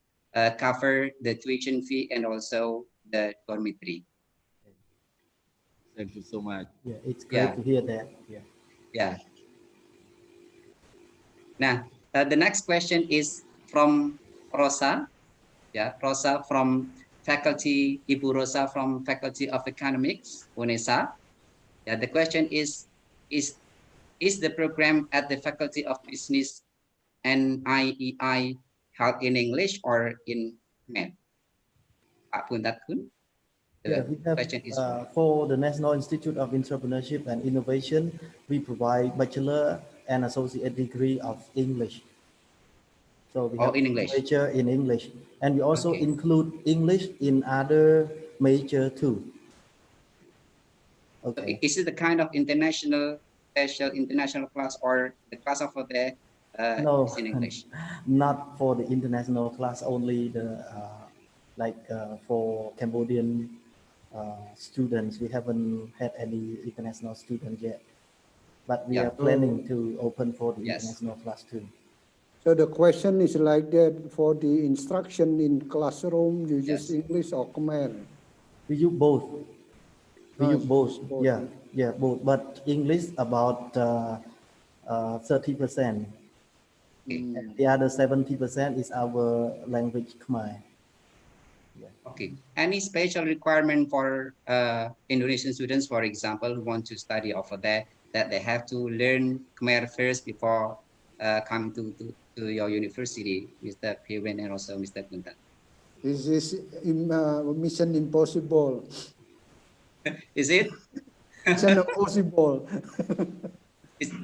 Speaker 2: cover the tuition fee and also the dormitory.
Speaker 5: Thank you so much.
Speaker 8: Yeah, it's great to hear that.
Speaker 2: Yeah. Now, the next question is from Rosa. Rosa from faculty, Ibu Rosa from Faculty of Economics, UNESA. The question is the program at the Faculty of Business and IEI held in English or in Khmer? Pak Puntatkun?
Speaker 8: Yeah, we have, for the National Institute of Entrepreneurship and Innovation, we provide bachelor and associate degree of English. So we have
Speaker 2: in English.
Speaker 8: major in English, and we also include English in other major too.
Speaker 2: Okay. So is it the kind of international, special international class, or the class of the
Speaker 8: no,
Speaker 2: is in English?
Speaker 8: Not for the international class, only the for Cambodian students. We haven't had any international student yet, but we are planning to open for the international class too.
Speaker 3: So the question is like that: for the instruction in classroom, you use English or Khmer?
Speaker 8: We use both. We use both. Yeah, both. But English about 30%. And the other 70% is our language Khmer.
Speaker 2: Okay. Any special requirement for Indonesian students, for example, who want to study over there, that they have to learn Khmer first before coming to your university, Mr. Pirwen and also Mr. Kuntan?
Speaker 3: This is mission impossible.
Speaker 2: Is it?
Speaker 3: Mission impossible.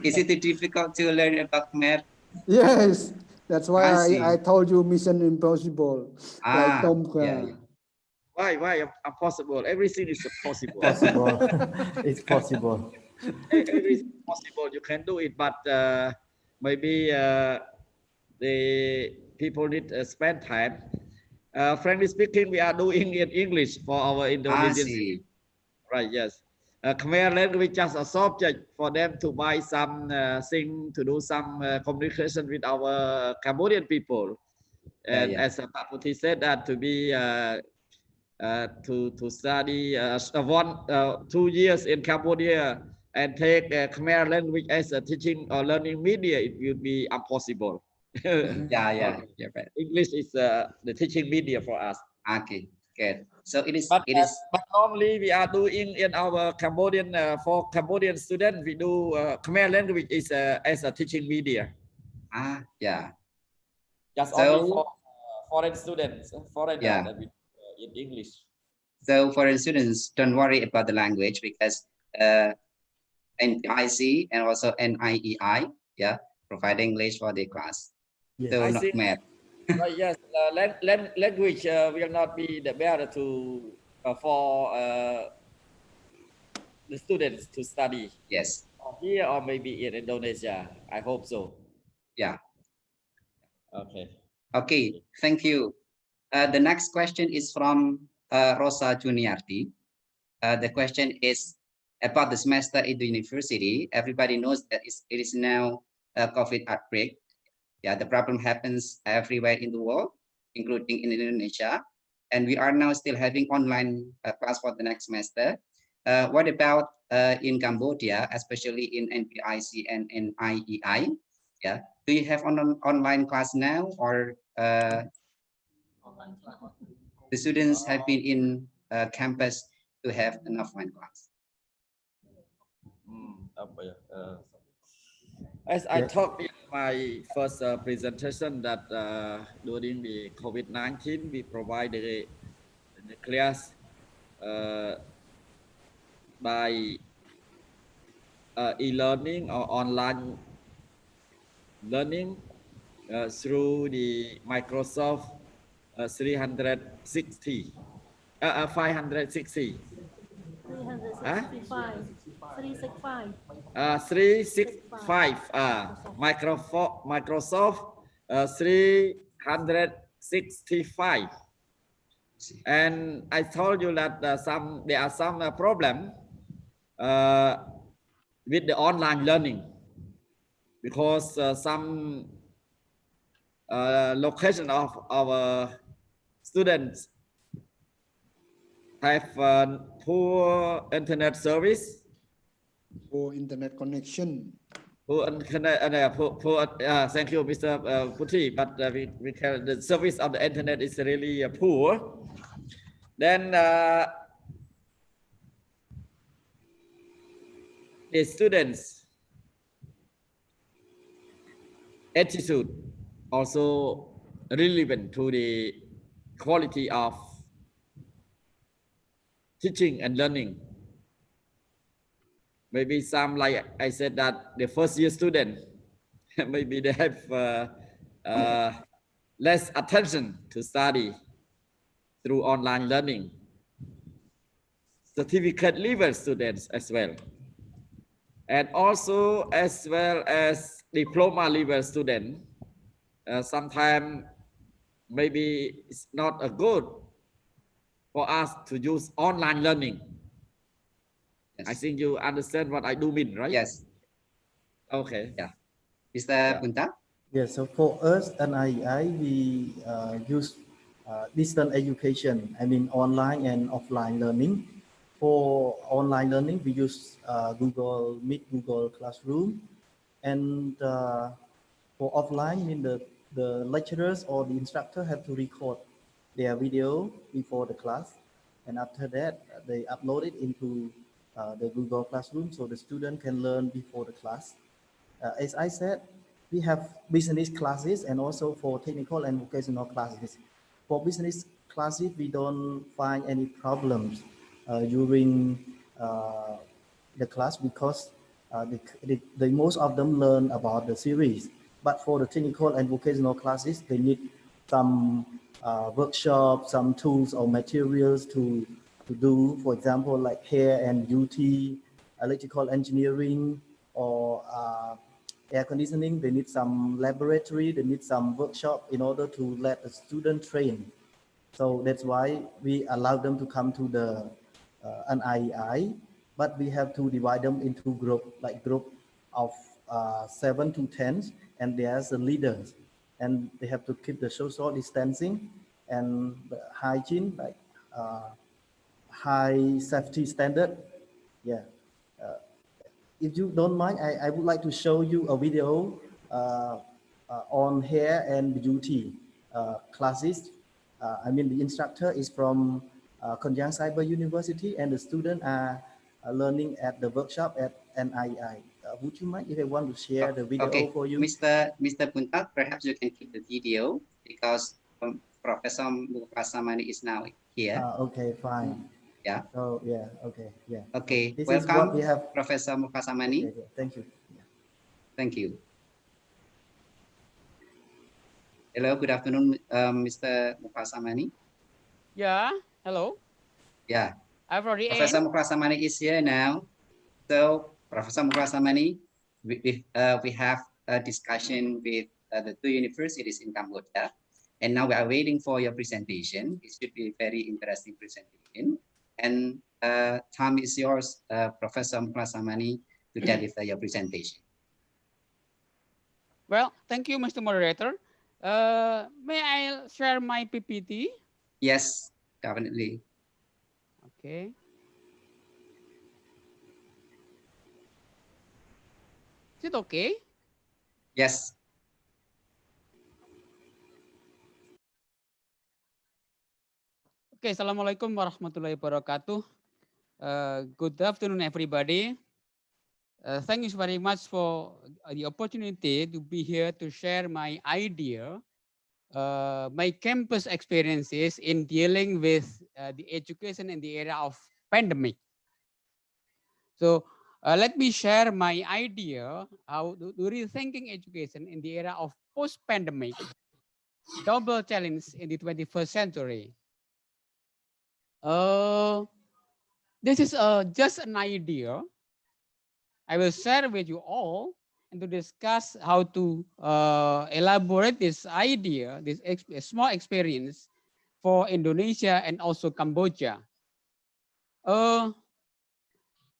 Speaker 2: Is it difficult to learn about Khmer?
Speaker 3: Yes, that's why
Speaker 2: I see.
Speaker 3: I told you mission impossible. Like Tom.
Speaker 2: Yeah, yeah.
Speaker 5: Why impossible? Everything is possible.
Speaker 8: Possible. It's possible.
Speaker 5: Everything is possible. You can do it, but maybe the people need to spend time. Frankly speaking, we are doing in English for our Indonesian.
Speaker 2: See.
Speaker 5: Right, yes. Khmer language just a subject for them to buy some thing, to do some communication with our Cambodian people. And
Speaker 2: Yeah.
Speaker 5: as Pak Putih said, that to be to study 2 years in Cambodia and take Khmer language as a teaching or learning media, it will be impossible.
Speaker 2: Yeah. Right.
Speaker 5: English is the teaching media for us.
Speaker 2: Okay, good. So it is.
Speaker 5: But normally we are doing in our Cambodian for Cambodian students, we do Khmer language is as a teaching media.
Speaker 2: Yeah.
Speaker 5: Just only for foreign students, foreigner that we in English.
Speaker 2: So foreign students, don't worry about the language because NIC and also NIEI, provide English for the class.
Speaker 8: Yes.
Speaker 2: So not Khmer.
Speaker 5: Yes, language will not be the barrier to for the students to study.
Speaker 2: Yes.
Speaker 5: Here or maybe in Indonesia. I hope so.
Speaker 2: Yeah.
Speaker 5: Okay.
Speaker 2: Okay. Thank you. The next question is from Rosa Juniarti. The question is about the semester in the university. Everybody knows that it is now a COVID outbreak. Yeah, the problem happens everywhere in the world, including in Indonesia. And we are now still having online class for the next semester. What about in Cambodia, especially in NPIC and NIEI? Yeah, do you have online class now, or the students have been in campus to have an offline class?
Speaker 5: As I talked in my first presentation that during the COVID-19, we provide the class by e-learning or online learning through the Microsoft 360, 560.
Speaker 11: 365.
Speaker 5: 365. Microsoft 365. And I told you that there are some problem with the online learning because some location of our students have poor internet service,
Speaker 3: poor internet connection.
Speaker 5: Thank you, Mr. Putih. But we can, the service of the internet is really poor. Then the students' attitude also relevant to the quality of teaching and learning. Maybe some, like I said, that the first year student, maybe they have less attention to study through online learning. Certificate level students as well. And also as well as diploma level student, sometimes maybe it's not a good for us to use online learning. Yes. I think you understand what I do mean, right?
Speaker 2: Yes.
Speaker 5: Okay.
Speaker 2: Yeah. Mr. Punta?
Speaker 8: Yes, so for us at NIEI, we use distance education, I mean online and offline learning. For online learning, we use Google Meet, Google Classroom. And for offline, I mean the lecturers or the instructor have to record their video before the class. And after that, they upload it into the Google Classroom so the student can learn before the class. As I said, we have business classes and also for technical and vocational classes. For business classes, we don't find any problems during the class because they most of them learn about the series. But for the technical and vocational classes, they need some workshops, some tools or materials to do, for example, like hair and beauty, electrical engineering, or air conditioning. They need some laboratory, they need some workshop in order to let the student train. So that's why we allow them to come to the NIEI, but we have to divide them into group, like group of 7 to 10, and there's the leaders, and they have to keep the social distancing and the hygiene, like high safety standard. Yeah. If you don't mind, I would like to show you a video on hair and beauty classes. I mean, the instructor is from Konyang Cyber University, and the students are learning at the workshop at NII. Would you mind if I want to share the video for you?
Speaker 2: Mr. Puntak, perhaps you can keep the video because Professor Mukasamani is now here.
Speaker 8: Okay, fine.
Speaker 2: Yeah.
Speaker 8: Oh, yeah. Okay. Yeah.
Speaker 2: Okay.
Speaker 8: This
Speaker 2: Welcome,
Speaker 8: is what we have.
Speaker 2: Professor Mukasamani.
Speaker 8: Okay, thank you. Yeah.
Speaker 2: Thank you. Hello. Good afternoon, Mr. Mukasamani.
Speaker 11: Yeah. Hello.
Speaker 2: Yeah.
Speaker 11: I've already
Speaker 2: Professor Mukasamani is here now. So, Professor Mukasamani, we have a discussion with the two universities in Cambodia, and now we are waiting for your presentation. It should be a very interesting presentation. And time is yours, Professor Mukasamani, to deliver your presentation.
Speaker 11: Well, thank you, Mr. Moderator. May I share my PPT?
Speaker 2: Yes, definitely.
Speaker 11: Okay. Is it okay?
Speaker 2: Yes.
Speaker 11: Okay, Assalamualaikum warahmatullahi wabarakatuh. Good afternoon, everybody. Thank you very much for the opportunity to be here to share my idea, my campus experiences in dealing with the education in the era of pandemic. So let me share my idea how to rethinking education in the era of post-pandemic, double challenge in the 21st century. This is just an idea I will share with you all and to discuss how to elaborate this idea, this small experience for Indonesia and also Cambodia.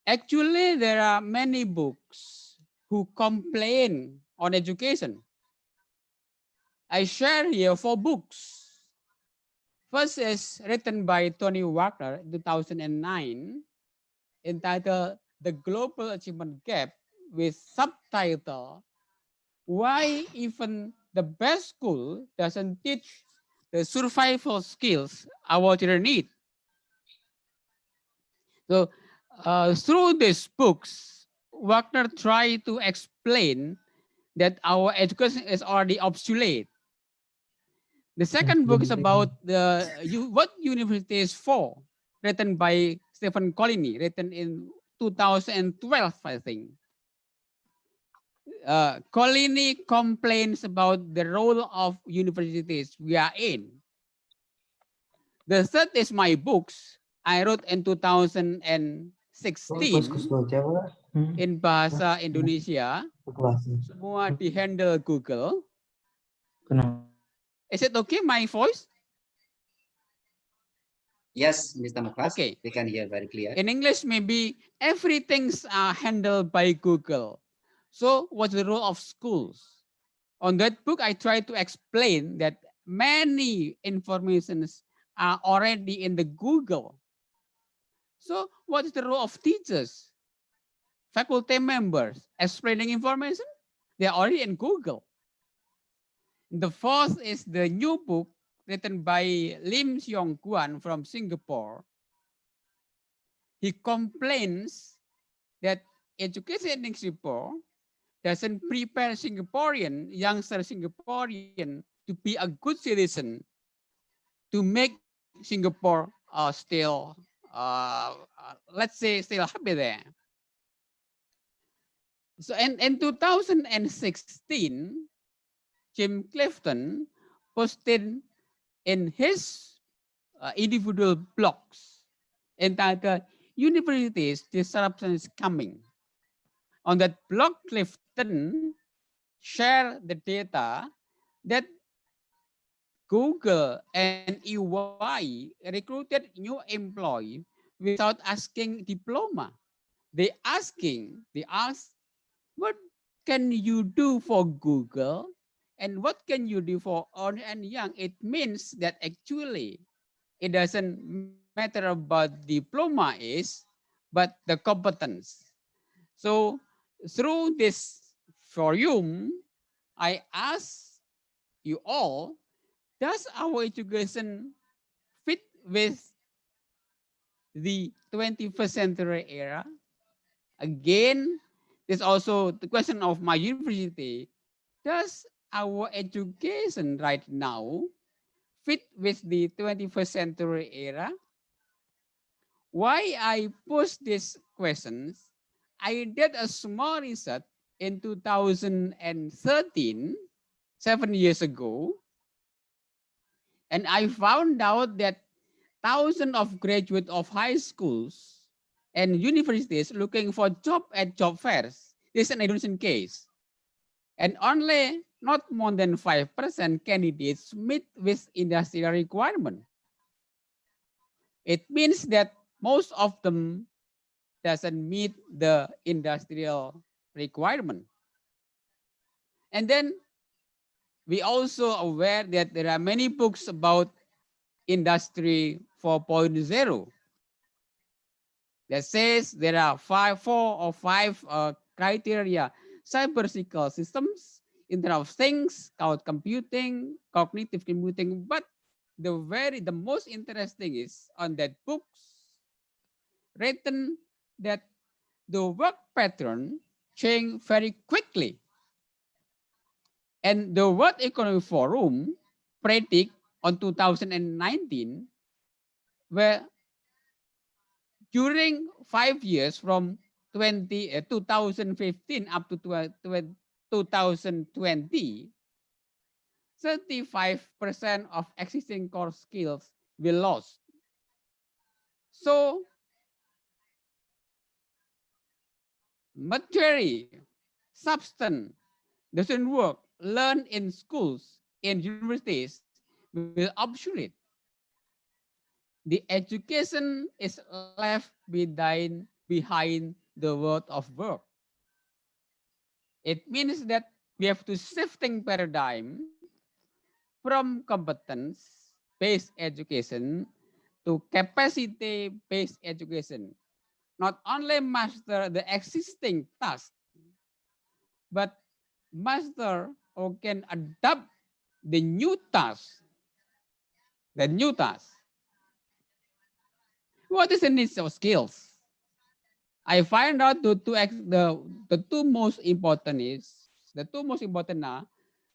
Speaker 11: Actually, there are many books who complain on education. I share here 4 books. First is written by Tony Wagner in 2009, entitled The Global Achievement Gap, with subtitle, Why Even the Best School Doesn't Teach the Survival Skills Our Children Need. So through these books, Wagner tried to explain that our education is already obsolete. The second book is about what university is for, written by Stephen Collini, written in 2012, I think. Collini complains about the role of universities we are in. The third is my books I wrote in 2016 in bahasa Indonesia. Semua di-handle Google. Is it okay, my voice?
Speaker 2: Yes, Mr. Muklas.
Speaker 11: Okay.
Speaker 2: We can hear very clear.
Speaker 11: In English, maybe everything's handled by Google. So what's the role of schools? On that book, I try to explain that many informations are already in the Google. So what is the role of teachers? Faculty members explaining information? They are already in Google. The fourth is the new book written by Lim Siong Guan from Singapore. He complains that education in Singapore doesn't prepare Singaporean, youngster Singaporean to be a good citizen, to make Singapore still, let's say, still happy there. So in 2016, Jim Clifton posted in his individual blogs entitled "Universities Disruption is Coming." On that blog, Clifton shared the data that Google and EY recruited new employees without asking diploma. They ask, what can you do for Google and what can you do for Ernst and Young? It means that actually it doesn't matter about diploma but the competence. So through this forum, I ask you all, does our education fit with the 21st century era? Again, there's also the question of my university. Does our education right now fit with the 21st century era? Why I post these questions? I did a small research in 2013, 7 years ago, and I found out that thousands of graduates of high schools and universities looking for job at job fairs. This is an Indonesian case. And only not more than 5% candidates meet with industrial requirement. It means that most of them doesn't meet the industrial requirement. And then we also aware that there are many books about industry 4.0 that says there are four or five criteria: cyber-physical systems, Internet of Things, cloud computing, cognitive computing. But the most interesting is on that books written that the work pattern change very quickly. And the World Economic Forum predict on 2019 where during 5 years from 2015 up to 2020, 35% of existing core skills will lost. So material, substance doesn't work, learn in schools, in universities will obsolete. The education is left behind the world of work. It means that we have to shifting paradigm from competence-based education to capacity-based education. Not only master the existing task, but master or can adapt the new task. The new task. What is the needs of skills? I find out the two most important are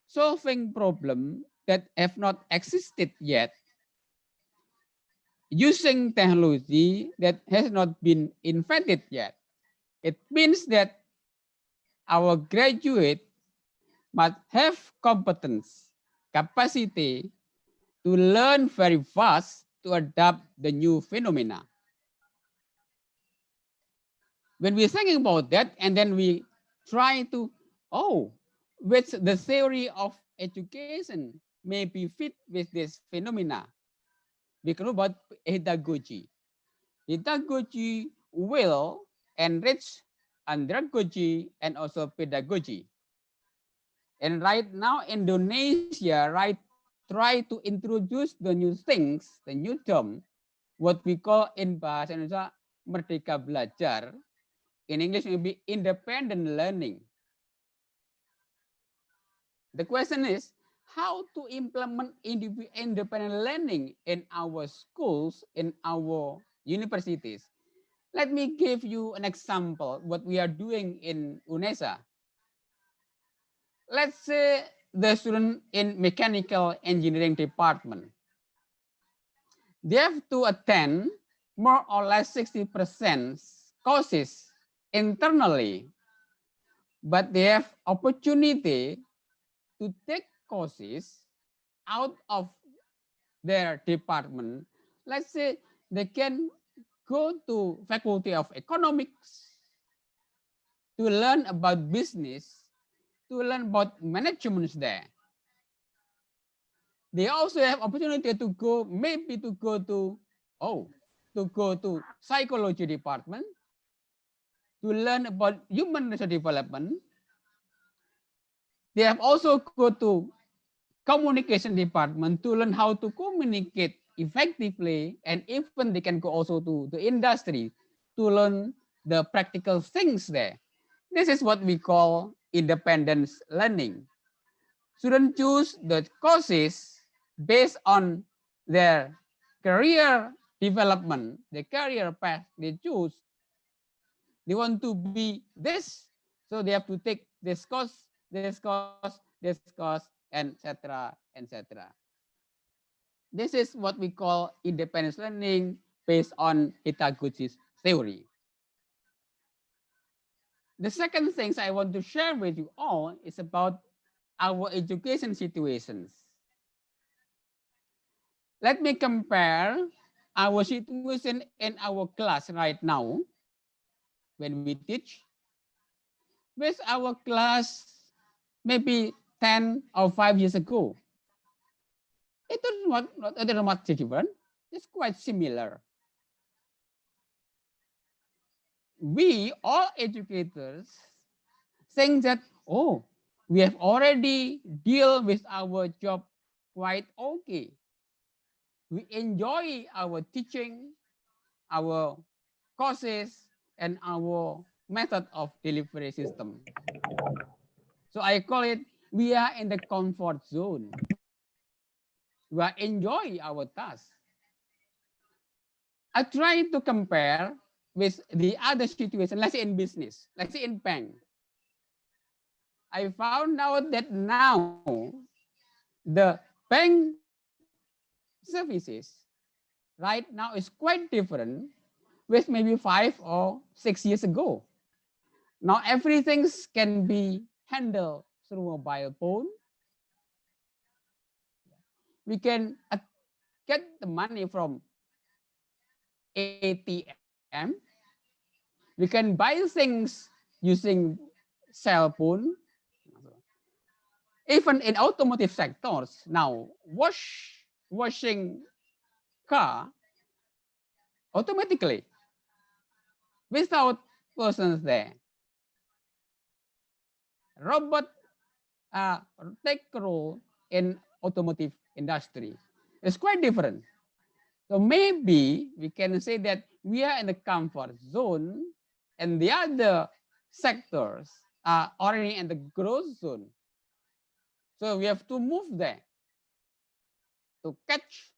Speaker 11: solving problem that have not existed yet, using technology that has not been invented yet. It means that our graduate must have competence, capacity to learn very fast to adapt the new phenomena. When we're thinking about that, and then we try to, which the theory of education may be fit with this phenomena. We can know about pedagogy. Pedagogy will enrich andragogy and also pedagogy. And right now, Indonesia try to introduce the new things, the new term, what we call in bahasa Indonesia Merdeka Belajar. In English, it will be independent learning. The question is how to implement independent learning in our schools, in our universities. Let me give you an example what we are doing in UNESA. Let's say the student in mechanical engineering department. they have to attend more or less 60% courses internally, but they have opportunity to take courses out of their department. Let's say they can go to Faculty of Economics to learn about business, to learn about management there. They also have opportunity to go, maybe to go to psychology department, to learn about human resource development. They have also go to communication department to learn how to communicate effectively, and even they can go also to the industry to learn the practical things there. This is what we call independence learning. Students choose the courses based on their career development, the career path they choose. They want to be this, so they have to take this course, this course, this course, etc., etc. This is what we call independence learning based on Hitaguchi's theory. The second things I want to share with you all is about our education situations. Let me compare our situation in our class right now when we teach with our class maybe 10 or 5 years ago. It is not much different. It's quite similar. We, all educators, think that, oh, we have already deal with our job quite okay. We enjoy our teaching, our courses, and our method of delivery system. So I call it, we are in the comfort zone. We are enjoy our task. I try to compare with the other situation, let's say in business, let's say in bank. I found out that now the bank services right now is quite different with maybe 5 or 6 years ago. Now everything can be handled through mobile phone. We can get the money from ATM. We can buy things using cell phone. Even in automotive sectors now, washing car automatically without persons there. Robot take role in automotive industry. It's quite different. So maybe we can say that we are in the comfort zone and the other sectors are already in the growth zone. So we have to move there to catch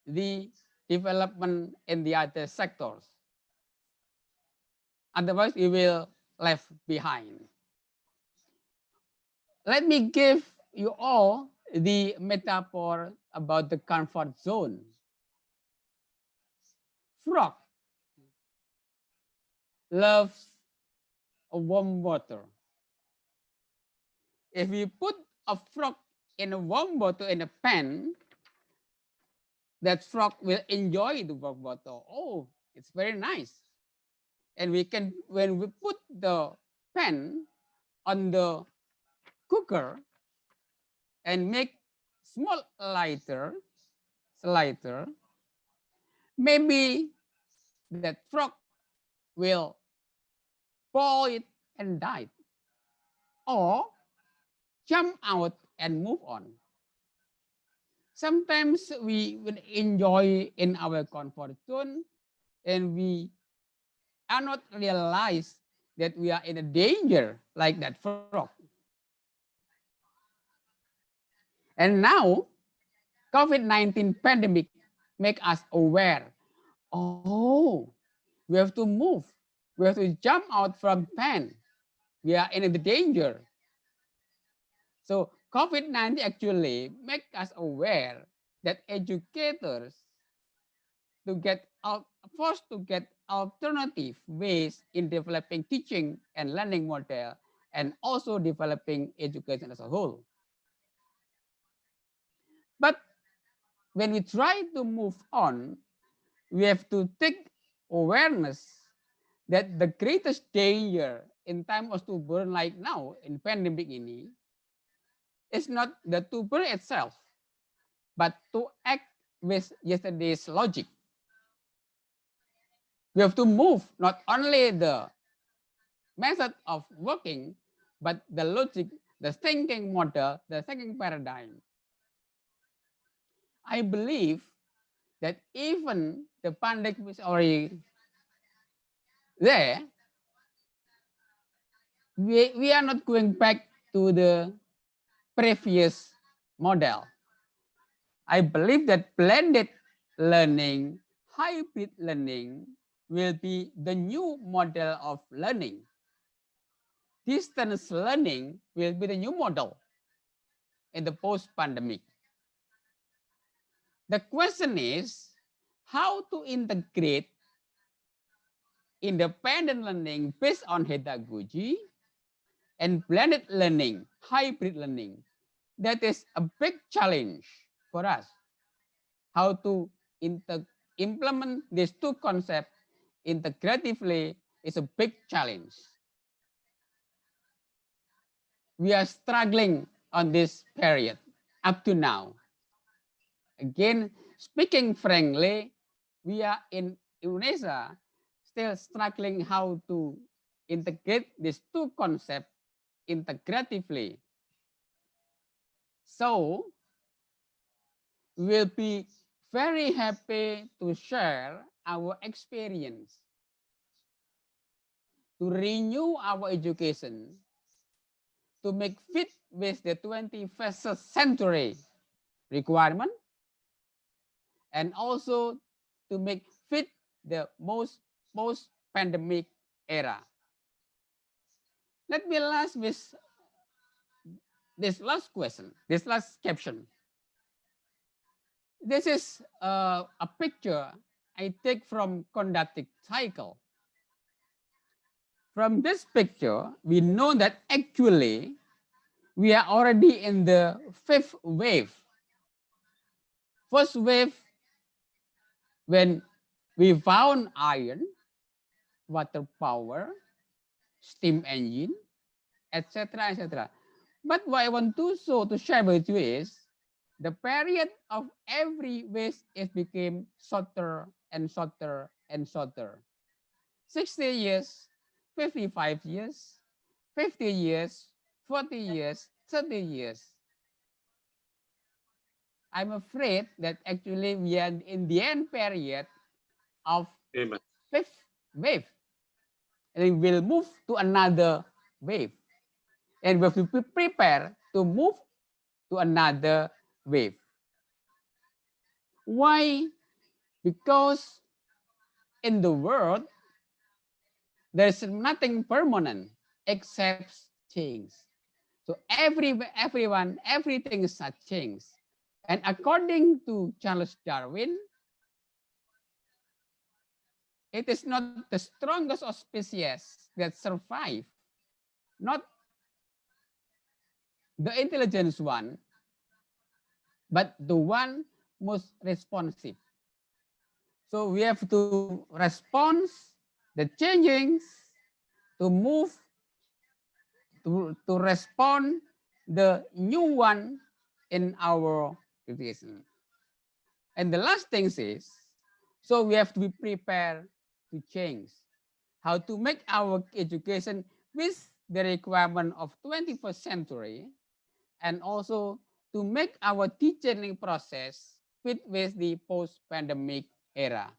Speaker 11: the development in the other sectors. Otherwise, we will left behind. Let me give you all the metaphor about the comfort zone. Frog loves warm water. If we put a frog in a warm water in a pan, that frog will enjoy the warm water. Oh, it's very nice. And we can, when we put the pan on the cooker and make small slider, maybe that frog will boil it and die, or jump out and move on. Sometimes we will enjoy in our comfort zone and we are not realize that we are in a danger like that frog. And now COVID-19 pandemic make us aware. Oh, we have to move. We have to jump out from pan. We are in the danger. So COVID-19 actually make us aware that educators forced to get alternative ways in developing teaching and learning model, and also developing education as a whole. But when we try to move on, we have to take awareness that the greatest danger in time of to burn like now in pandemic ini is not the to burn itself, but to act with yesterday's logic. We have to move not only the method of working, but the logic, the thinking model, the thinking paradigm. I believe that even the pandemic is already there, we are not going back to the previous model. I believe that blended learning, hybrid learning will be the new model of learning. Distance learning will be the new model in the post-pandemic. The question is how to integrate independent learning based on pedagogy and blended learning, hybrid learning. That is a big challenge for us. How to implement these two concepts integratively is a big challenge. We are struggling on this period up to now. Again, speaking frankly, we are in Indonesia still struggling how to integrate these two concepts integratively. So we'll be very happy to share our experience to renew our education to make fit with the 21st century requirement, and also to make fit the most post-pandemic era. Let me last with this last question, this last caption. This is a picture I take from conducting cycle. From this picture, we know that actually we are already in the fifth wave. First wave, when we found iron, water power, steam engine, etc., etc. But what I want to share with you is the period of every wave is became shorter and shorter and shorter. 60 years, 55 years, 50 years, 40 years, 30 years. I'm afraid that actually we are in the end period of fifth wave. And we'll move to another wave. And we have to prepare to move to another wave. Why? Because in the world, there's nothing permanent except change. So everyone, everything is a change. And according to Charles Darwin, it is not the strongest of species that survive, not the intelligent one, but the one most responsive. So we have to respond the changings, to move to respond the new one in our education. And the last thing is, so we have to be prepared to change. How to make our education with the requirement of 21st century, and also to make our teaching process fit with the post-pandemic era.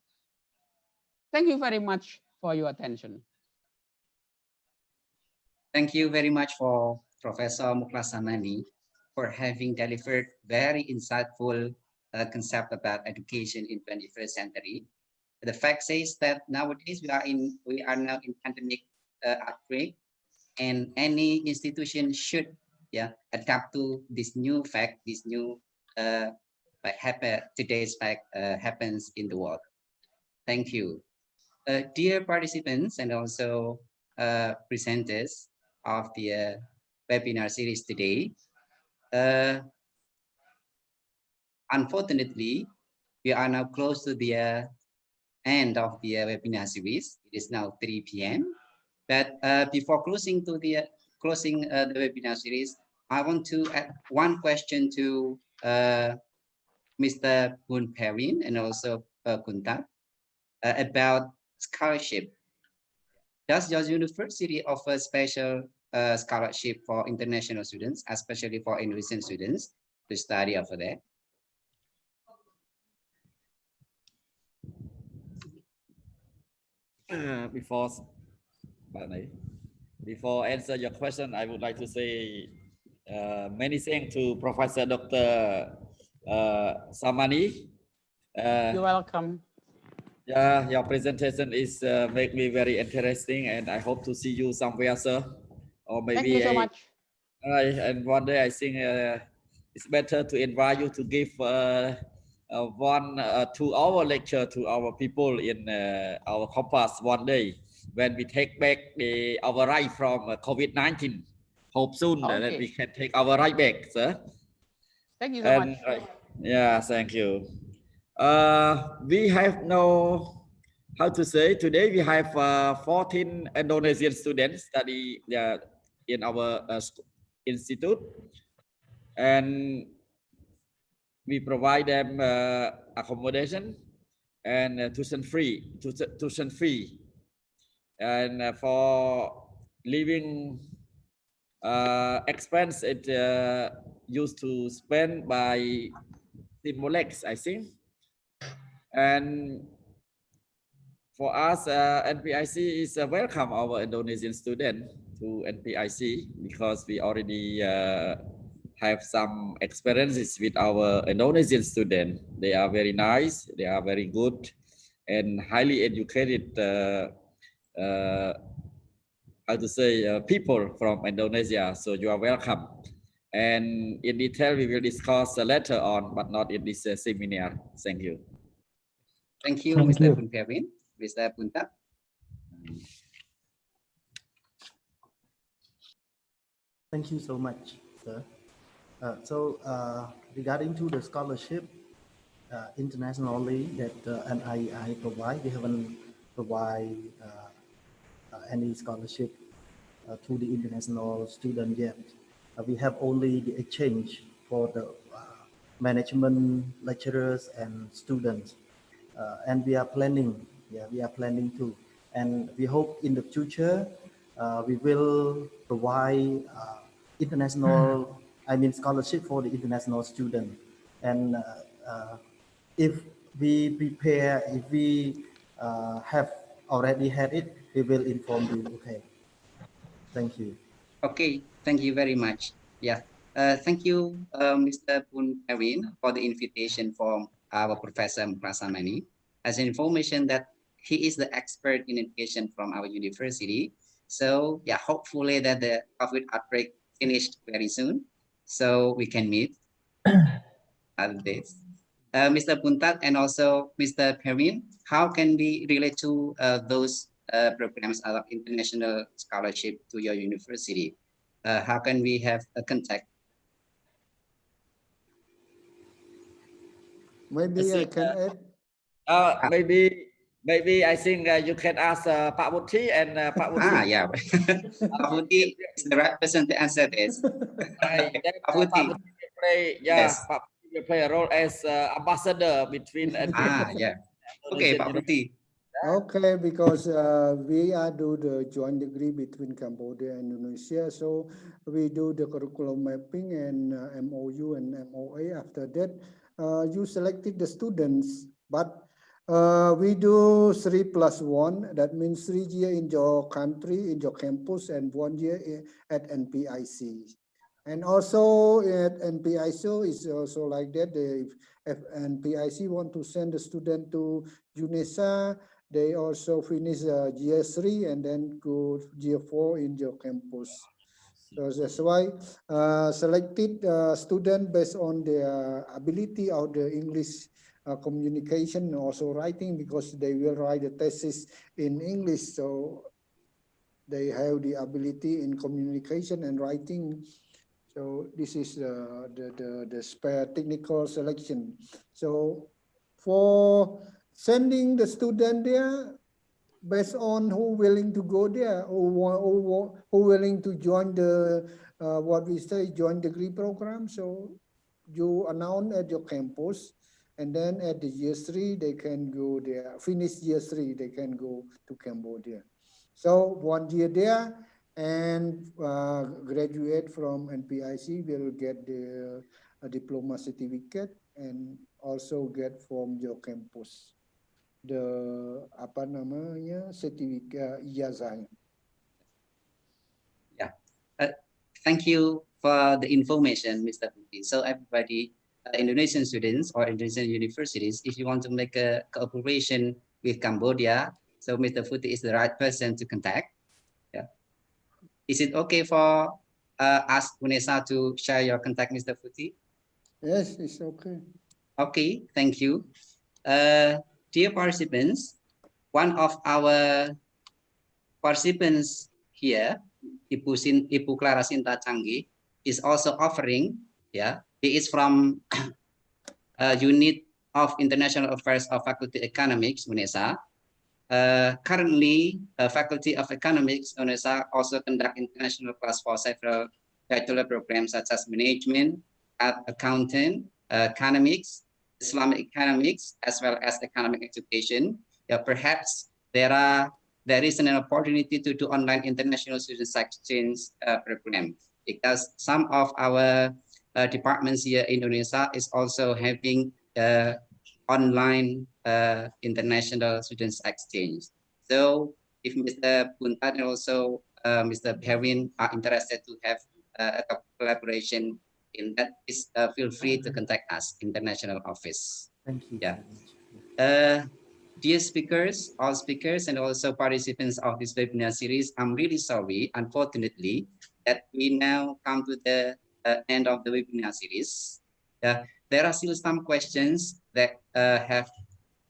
Speaker 11: Thank you very much for your attention.
Speaker 2: Thank you very much for Professor Muklas Samani for having delivered very insightful concept about education in 21st century. The fact says that nowadays we are now in pandemic outbreak, and any institution should adapt to this new fact, this new today's fact happens in the world. Thank you. Dear participants and also presenters of the webinar series today, unfortunately, we are now close to the end of the webinar series. It is now 3 p.m. But before closing the webinar series, I want to add one question to Mr. Bun Perrin and also Kunta about scholarship. Does your university offer special scholarship for international students, especially for Indonesian students, to study over there?
Speaker 5: Before answer your question, I would like to say many thanks to Professor Dr. Samani.
Speaker 11: You're welcome.
Speaker 5: Yeah, your presentation is make me very interesting, and I hope to see you somewhere, sir. Or maybe
Speaker 11: Thank you so much.
Speaker 5: And one day I think it's better to invite you to give 2-hour lecture to our people in our campus one day when we take back our right from COVID-19. Hope soon that we can take our right back, sir.
Speaker 11: Thank you so much.
Speaker 5: Yeah, thank you. We have how to say, today we have 14 Indonesian students study in our institute, and we provide them accommodation and tuition fee, and for living expense it used to spend by Simolex, I think. And for us, NPIC is welcome our Indonesian student to NPIC because we already have some experiences with our Indonesian student. They are very nice, they are very good and highly educated how to say people from Indonesia. So you are welcome. And in detail, we will discuss later on, but not in this seminar. Thank you.
Speaker 2: Thank you, Mr. Bun Kevin. Mr. Punta.
Speaker 8: Thank you so much, sir. Regarding to the scholarship internationally that NII provide, we haven't provide any scholarship to the international student yet. We have only the exchange for the management lecturers and students, and we are planning. Yeah, we are planning to, and we hope in the future we will provide international, scholarship for the international student. And if we prepare, if we have already had it, we will inform you. Okay. Thank you.
Speaker 2: Okay, thank you very much. Yeah, thank you, Mr. Bun Kevin, for the invitation from our Professor Prasamani. As information that he is the expert in education from our university. So yeah, hopefully that the COVID outbreak finished very soon, so we can meet other days. Mr. Puntat and also Mr. Kevin, how can we relate to those programs of international scholarship to your university? How can we have a contact?
Speaker 3: Maybe I can add.
Speaker 5: Maybe I think you can ask Pak Muti and Pak Muti.
Speaker 2: Yeah. Pak Muti is the right person to answer this.
Speaker 5: Pak Muti will play a role as ambassador between.
Speaker 2: Yeah. Okay, Pak Muti.
Speaker 3: Okay, because we are do the joint degree between Cambodia and Indonesia, so we do the curriculum mapping and MOU and MOA. After that, you selected the students, but we do 3+1. That means 3 years in your country, in your campus, and 1 year at NPIC. And also at NPIC is also like that. If NPIC want to send the student to UNESA, they also finish year 3 and then go year 4 in your campus. So that's why selected student based on their ability of the English communication, also writing, because they will write the thesis in English. So they have the ability in communication and writing. So this is the spare technical selection. So for sending the student there, based on who willing to go there, who willing to join the what we say, join degree program. So you announce at your campus, and then at the year 3 they can go there. Finish year 3 they can go to Cambodia. So 1 year there, and graduate from NPIC will get the diploma certificate, and also get from your campus the apa namanya sertifikat ijazahnya.
Speaker 2: Yeah. Thank you for the information, Mr. Putih. So everybody, Indonesian students or Indonesian universities, if you want to make a cooperation with Cambodia, so Mr. Putih is the right person to contact. Yeah. Is it okay for us, UNESA, to share your contact, Mr. Putih?
Speaker 3: Yes, it's okay.
Speaker 2: Okay, thank you. Dear participants, one of our participants here, Ibu Clara Sinta Changi, is also offering, yeah, he is from Unit of International Affairs of Faculty Economics, UNESA. Currently, Faculty of Economics, UNESA, also conduct international class for several bachelor programs such as management, accounting, economics, Islamic economics, as well as economic education. Yeah, perhaps there is an opportunity to do online international students exchange program, because some of our departments here in Indonesia is also having online international students exchange. So if Mr. Puntat and also Mr. Perwin are interested to have a collaboration in that, is feel free to contact us, international office.
Speaker 8: Thank you.
Speaker 2: Yeah. Dear speakers, all speakers, and also participants of this webinar series, I'm really sorry, unfortunately, that we now come to the end of the webinar series. There are still some questions that have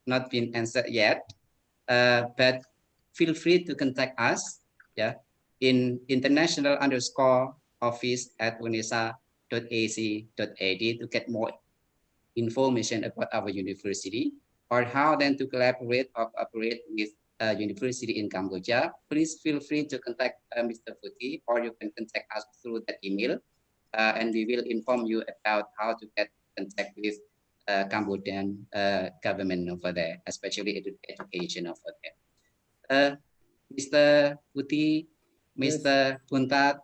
Speaker 2: not been answered yet, but feel free to contact us, yeah, in international_office@unesa.ac.id to get more information about our university, or how then to collaborate or cooperate with university in Cambodia. Please feel free to contact Mr. Putih, or you can contact us through that email, and we will inform you about how to get contact with Cambodian government over there, especially education over there. Mr. Putih, Mr. Puntat,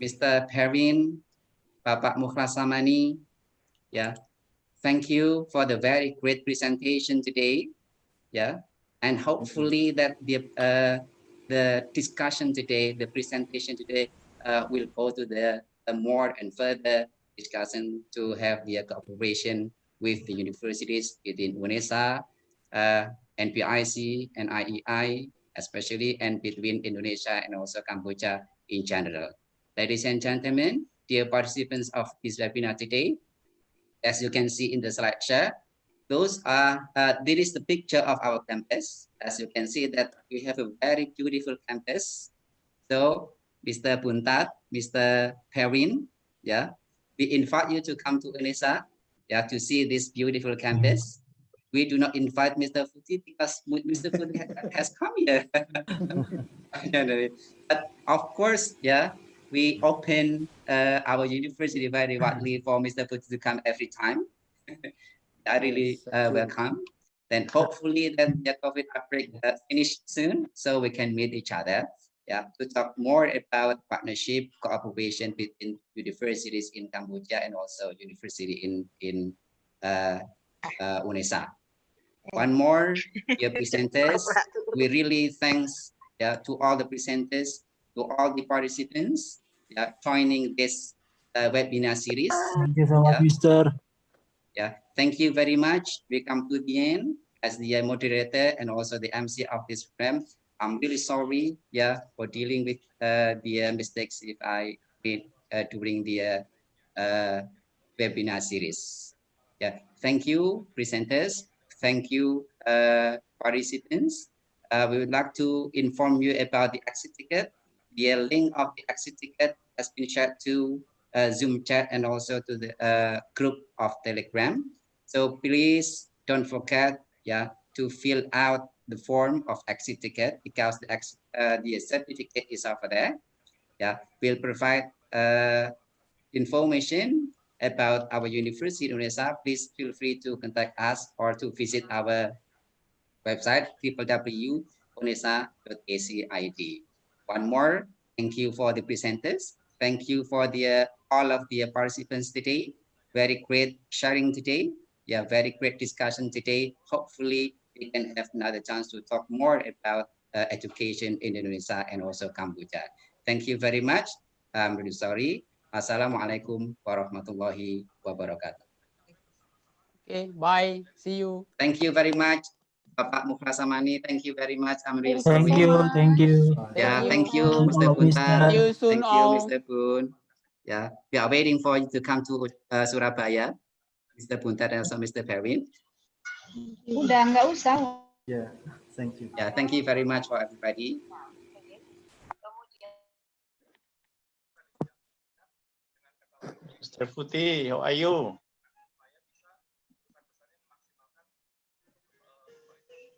Speaker 2: Mr. Perwin, Bapak Mukhrasamani, yeah, thank you for the very great presentation today. Yeah, and hopefully that the discussion today, the presentation today, will go to the more and further discussion to have the cooperation with the universities within UNESA, NPIC, and IEI, especially, and between Indonesia and also Cambodia in general. Ladies and gentlemen, dear participants of this webinar today, as you can see in the slide share, those are, this is the picture of our campus. As you can see that we have a very beautiful campus. So Mr. Puntat, Mr. Perwin, yeah, we invite you to come to UNESA, yeah, to see this beautiful campus. We do not invite Mr. Putih because Mr. Putih has come here. But of course, yeah, we open our university very widely for Mr. Putih to come every time. I really welcome. Then hopefully then the COVID outbreak finish soon, so we can meet each other. Yeah, to talk more about partnership, cooperation between universities in Cambodia and also university in UNESA. One more, dear presenters, we really thanks, yeah, to all the presenters, to all the participants, yeah, joining this webinar series.
Speaker 6: Thank you so much, Mr.
Speaker 2: Yeah, thank you very much. We come to the end as the moderator and also the MC of this program. I'm really sorry, yeah, for dealing with the mistakes if I made during the webinar series. Yeah, thank you, presenters. Thank you, participants. We would like to inform you about the exit ticket. The link of the exit ticket has been shared to Zoom chat and also to the group of Telegram. So please don't forget, yeah, to fill out the form of exit ticket because the certificate is over there. Yeah, we'll provide information about our University in Indonesia. Please feel free to contact us or to visit our website www.unesa.ac.id. One more, thank you for the presenters. Thank you for the all of the participants today. Very great sharing today. Yeah, very great discussion today. Hopefully, we can have another chance to talk more about education in Indonesia and also Cambodia. Thank you very much. I'm really sorry. Assalamualaikum warahmatullahi wabarakatuh.
Speaker 11: Okay, bye. See you.
Speaker 2: Thank you very much. Bapak Mukhlasamani, thank you very much. I'm really
Speaker 6: Thank
Speaker 2: sorry.
Speaker 6: you, thank you.
Speaker 2: Yeah, thank
Speaker 11: you.
Speaker 2: you, Mr. Punta.
Speaker 11: See you soon
Speaker 2: Thank you,
Speaker 11: all.
Speaker 2: Mr. Pun. Yeah, we are waiting for you to come to Surabaya, Mr. Punta and also Mr. Perwin.
Speaker 7: Udah nggak usah.
Speaker 8: Yeah, thank you.
Speaker 2: Yeah, thank you very much for everybody.
Speaker 12: Mr. Putih, how are you?